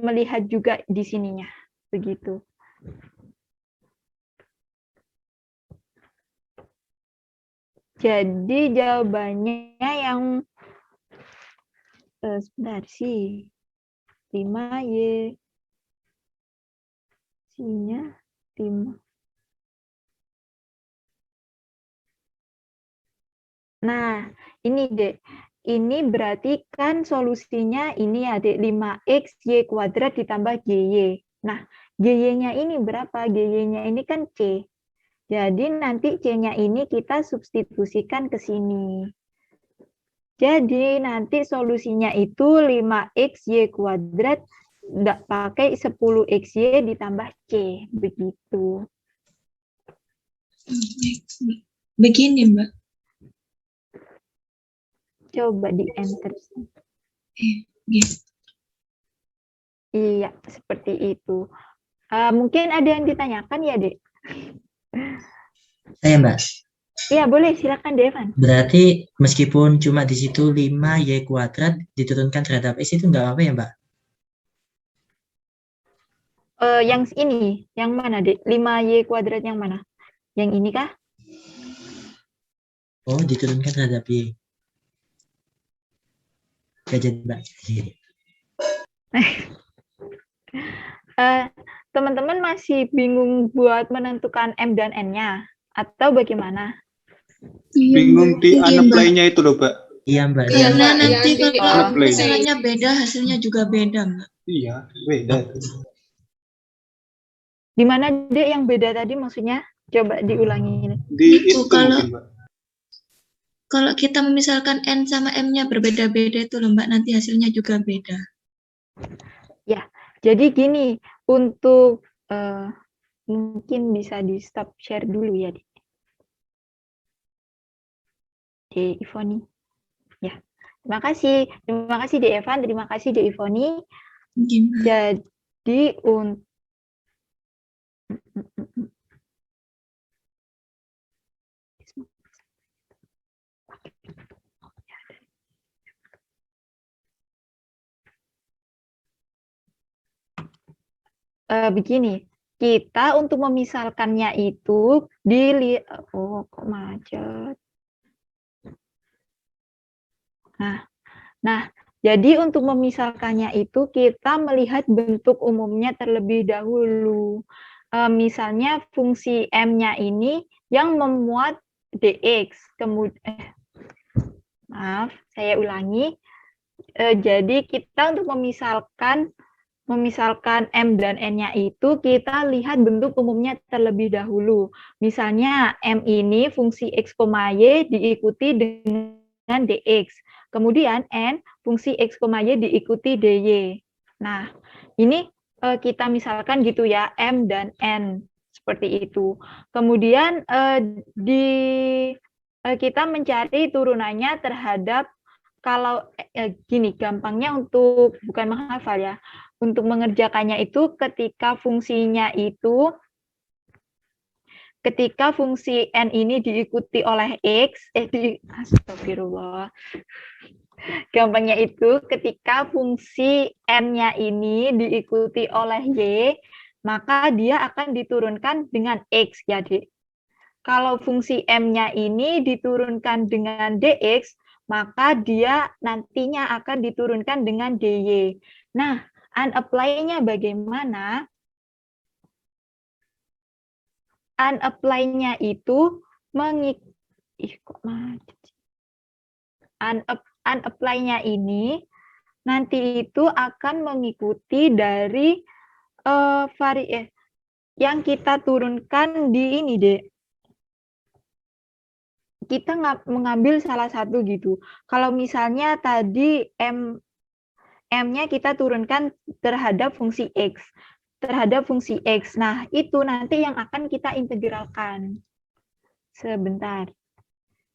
melihat juga di sininya, begitu. Jadi jawabannya yang sebentar sih, 5y, C-nya 5. Nah, ini Dek. Ini berarti kan solusinya ini ya, Dek. 5x y kuadrat ditambah gy. Nah, gy-nya ini berapa? Gy-nya ini kan c. Jadi nanti c-nya ini kita substitusikan ke sini. Jadi nanti solusinya itu 5x y kuadrat nggak pakai 10xy ditambah c. Begitu. Begini, Mbak. Coba di enter. Iya, seperti itu. Mungkin ada yang ditanyakan ya, Dek? Saya, Mbak. Iya, boleh. Silakan, Devan. Berarti meskipun cuma di situ 5y kuadrat diturunkan terhadap x itu nggak apa-apa ya, Mbak? Yang ini, yang mana, Dek? 5y kuadrat yang mana? Yang ini kah? Oh, diturunkan terhadap y. Gak jadi, Mbak. Teman-teman masih bingung buat menentukan M dan N-nya? Atau bagaimana? Bingung di unapply-nya itu loh, Mbak. Iya, Mbak. Karena nanti Iya, kalau unapply. misalnya beda, hasilnya juga beda, Mbak. Iya, beda. Di mana, Dek, yang beda tadi maksudnya? Coba diulangi. Di Itu itu kalau mungkin, Mbak. kalau kita memisalkan N sama M-nya berbeda-beda itu loh, Mbak, nanti hasilnya juga beda. Ya, jadi gini, untuk mungkin bisa di stop share dulu ya, Dek. Di Ivoni. Ya, terima kasih Dek Evan, terima kasih Dek Ivoni. Jadi begini, kita untuk memisalkannya itu kok macet. Nah, jadi untuk memisalkannya itu kita melihat bentuk umumnya terlebih dahulu. Misalnya fungsi M-nya ini yang memuat dx, kemudian maaf, saya ulangi. Jadi kita untuk memisalkan M dan N-nya itu kita lihat bentuk umumnya terlebih dahulu. Misalnya M ini fungsi x, y diikuti dengan dx. Kemudian N fungsi x, y diikuti dy. Nah, ini kita misalkan gitu ya, M dan N. Seperti itu. Kemudian kita mencari turunannya terhadap, kalau gini, gampangnya untuk, bukan menghafal ya, untuk mengerjakannya itu ketika fungsinya itu ketika fungsi n ini diikuti oleh x, astagfirullah. Gampangnya itu ketika fungsi n-nya ini diikuti oleh y, maka dia akan diturunkan dengan x ya, Dek. Kalau fungsi m-nya ini diturunkan dengan dx, maka dia nantinya akan diturunkan dengan dy. Nah, unapply-nya bagaimana? Unapply-nya itu unapply-nya ini nanti itu akan mengikuti dari yang kita turunkan di ini, Dek. Kita mengambil salah satu gitu. Kalau misalnya tadi M-nya kita turunkan terhadap fungsi X. Nah, itu nanti yang akan kita integralkan. Sebentar.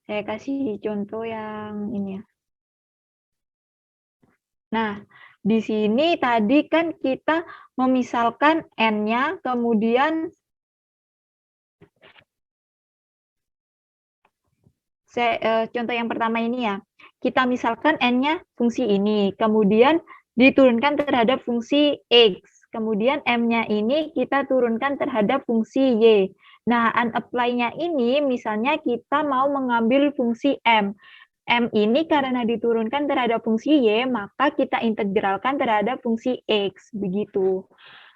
Saya kasih contoh yang ini ya. Nah, di sini tadi kan kita memisalkan N-nya, kemudian contoh yang pertama ini ya, kita misalkan N-nya fungsi ini, kemudian diturunkan terhadap fungsi X, kemudian M-nya ini kita turunkan terhadap fungsi Y. Nah, unapply-nya ini misalnya kita mau mengambil fungsi M. M ini karena diturunkan terhadap fungsi Y, maka kita integralkan terhadap fungsi X, begitu.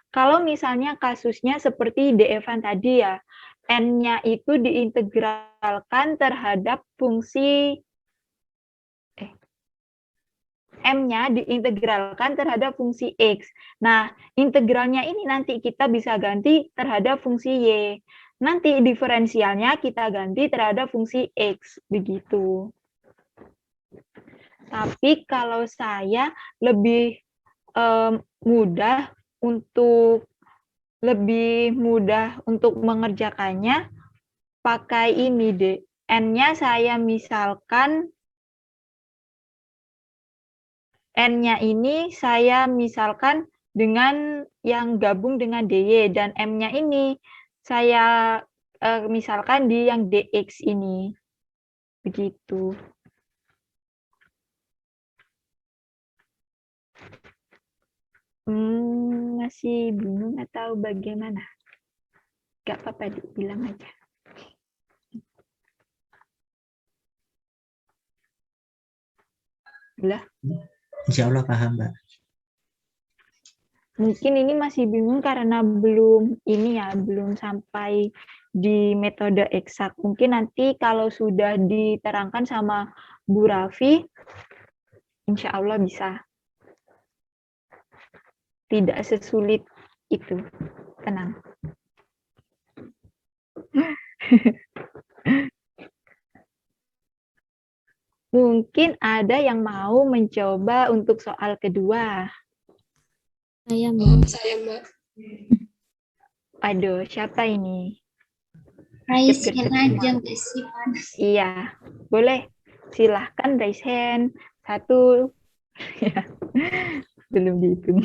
Kalau misalnya kasusnya seperti DE-Van tadi ya, N-nya itu diintegralkan terhadap fungsi M-nya diintegralkan terhadap fungsi X. Nah, integralnya ini nanti kita bisa ganti terhadap fungsi Y. Nanti diferensialnya kita ganti terhadap fungsi X, begitu. Tapi kalau saya lebih mudah untuk mengerjakannya pakai ini, Dek. N-nya saya misalkan N-nya ini saya misalkan dengan yang gabung dengan DY, dan M-nya ini saya misalkan di yang DX ini. Begitu. Masih bingung atau bagaimana? Gak apa-apa, bilang aja. Lah. Insya Allah paham, Mbak. Mungkin ini masih bingung karena belum sampai di metode eksak. Mungkin nanti kalau sudah diterangkan sama Bu Raffi, insya Allah bisa. Tidak sesulit itu. Tenang. Mungkin ada yang mau mencoba untuk soal kedua. Saya, Mbak. Aduh, siapa ini? Raise hand aja, nggak sih, Pan? Iya, boleh. Silahkan raise hand. 1. Ya, belum dihitung.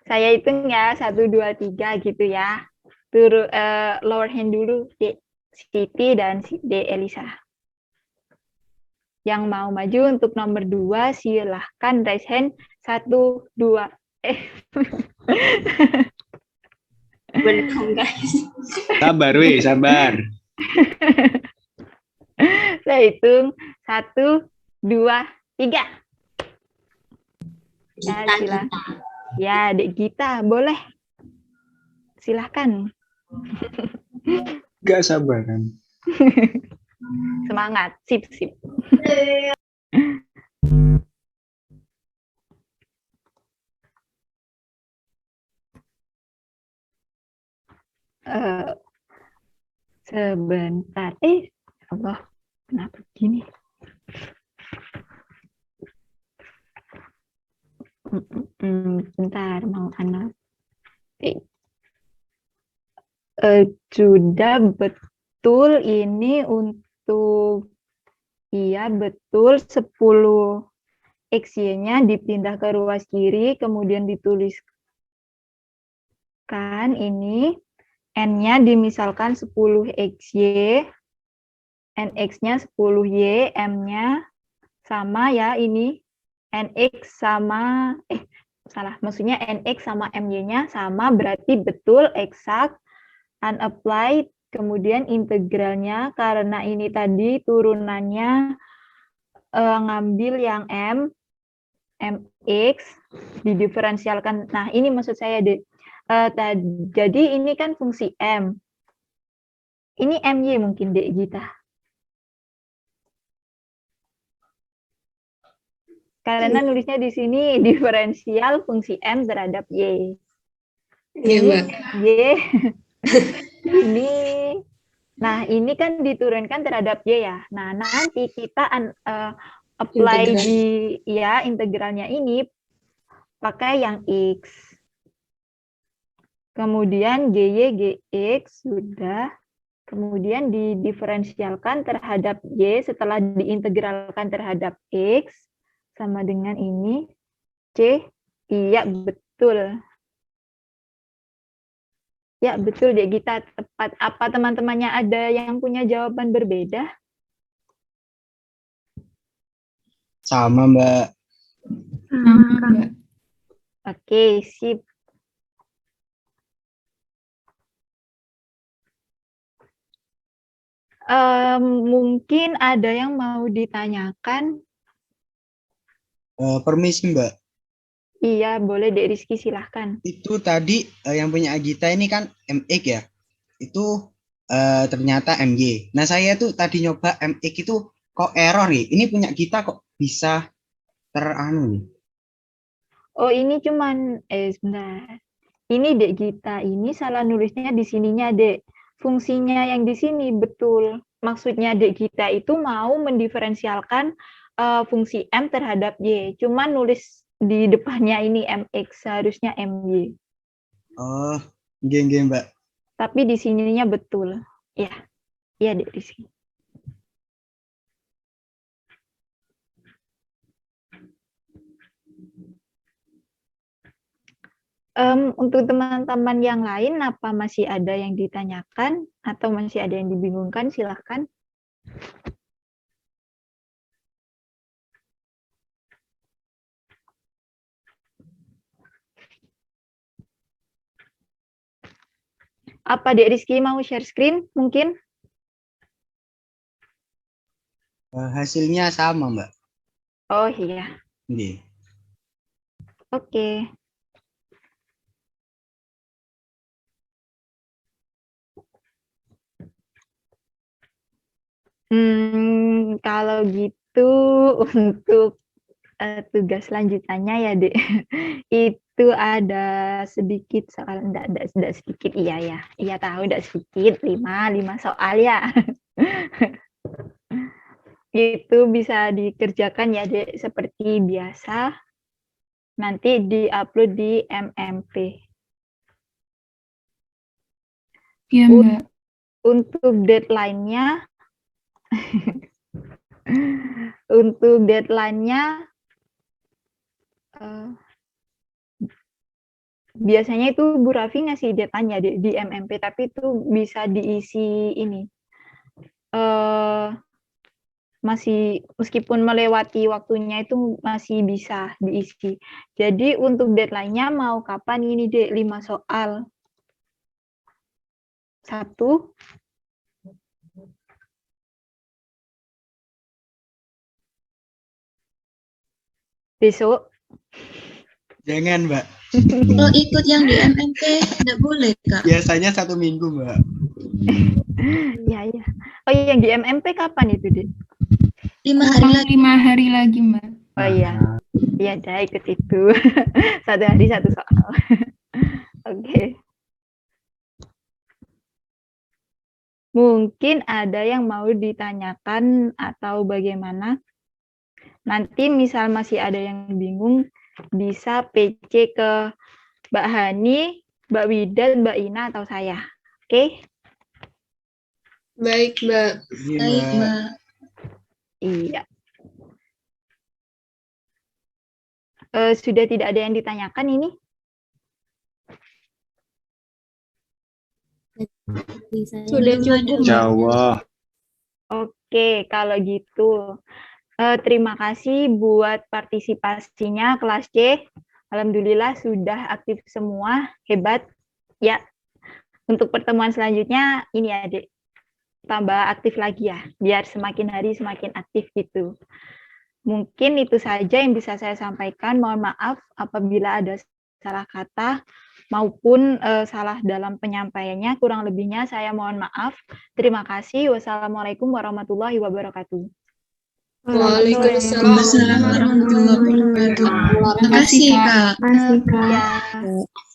Saya hitung ya, 1, 2, 3 gitu ya. Lower hand dulu, D. Siti dan D. Elisa. Yang mau maju untuk nomor 2, silahkan raise hand. 1, 2. Welcome, guys. Sabar, weh, sabar. Saya hitung 1, 2, 3. Ya, silahkan. Ya, Dek Gita, boleh. Silahkan. Gak sabar kan? Semangat, sip. Sebentar. Allah, kenapa begini? Bentar, mau anak. Sudah betul ini untuk, iya betul, 10 XY-nya dipindah ke ruas kiri, kemudian dituliskan Misalkan ini N-nya dimisalkan 10XY, NX-nya 10Y, M-nya sama ya ini. NX sama, salah, maksudnya NX sama MY-nya sama, berarti betul, eksak, unapplied, kemudian integralnya, karena ini tadi turunannya ngambil yang M, MX, didiferensialkan. Nah, ini maksud saya, Dek. Jadi ini kan fungsi M. Ini MY mungkin, Dek Gita. Karena nulisnya di sini diferensial fungsi M terhadap Y. Iya, Ini Mbak. Y. Ini. Nah, ini kan diturunkan terhadap Y ya. Nah, nanti kita apply Integral. di ya integralnya ini pakai yang X. Kemudian GY, GX sudah. Kemudian didiferensialkan terhadap Y setelah diintegralkan terhadap X. Sama dengan ini, C, iya betul. Ya betul deh Gita, tepat. Apa teman-temannya ada yang punya jawaban berbeda? Sama, Mbak. Oke, sip. Mungkin ada yang mau ditanyakan? Permisi, Mbak. Iya, boleh Dek Rizky, silahkan. Itu tadi yang punya Agita ini kan MX ya. Itu ternyata MY. Nah, saya tuh tadi nyoba MX itu kok error nih. Ini punya Gita kok bisa teranu nih. Oh, ini cuman sebentar. Ini Dek Gita, ini salah nulisnya di sininya, Dek. Fungsinya yang di sini betul. Maksudnya Dek Gita itu mau mendiferensialkan fungsi M terhadap Y. Cuman nulis di depannya ini MX, seharusnya MY. Oh, nggih, Mbak. Tapi di sininya betul. Ya, iya Dek Rizky. Untuk teman-teman yang lain, apa masih ada yang ditanyakan atau masih ada yang dibingungkan? Silahkan. Apa Dek Rizky mau share screen mungkin? Hasilnya sama, Mbak. Oh iya, Nggih. oke. Kalau gitu untuk tugas lanjutannya ya Dek, itu ada sedikit soal, enggak sedikit, iya tahu enggak sedikit, 5 soal ya. Itu bisa dikerjakan ya Dek, seperti biasa, nanti di-upload di MMP. Iya, Mbak. Untuk deadline-nya, untuk deadline-nya biasanya itu Bu Raffi ngasih deadline-nya di MMP, tapi itu bisa diisi ini. Masih meskipun melewati waktunya itu masih bisa diisi. Jadi untuk deadline-nya mau kapan ini Dek? 5 soal. Sabtu. Besok. Jangan, Mbak. Kalau ikut yang di MMP nggak boleh, Kak. Biasanya 1 minggu, Mbak. Ya. Oh yang di MMP kapan itu, Dek? 5 hari lagi. 5 hari lagi, Mbak. Oh iya. Iya, dah ikut itu. 1 hari 1 soal. Oke. Mungkin ada yang mau ditanyakan atau bagaimana? Nanti misal masih ada yang bingung, bisa PC ke Mbak Hani, Mbak Wida, Mbak Ina, atau saya. Oke? Baik, Mbak. Baik, Mbak. Iya. Sudah tidak ada yang ditanyakan ini? Dari saya. Sudah cukup, Mbak. Jawa. Oke, kalau gitu. Terima kasih buat partisipasinya kelas C. Alhamdulillah sudah aktif semua, hebat. Ya, untuk pertemuan selanjutnya ini ya, Dek. Tambah aktif lagi ya, biar semakin hari semakin aktif gitu. Mungkin itu saja yang bisa saya sampaikan. Mohon maaf apabila ada salah kata maupun salah dalam penyampaiannya. Kurang lebihnya saya mohon maaf. Terima kasih. Wassalamualaikum warahmatullahi wabarakatuh. Waalaikumsalam warahmatullahi wabarakatuh. Terima kasih, Kak. Ya.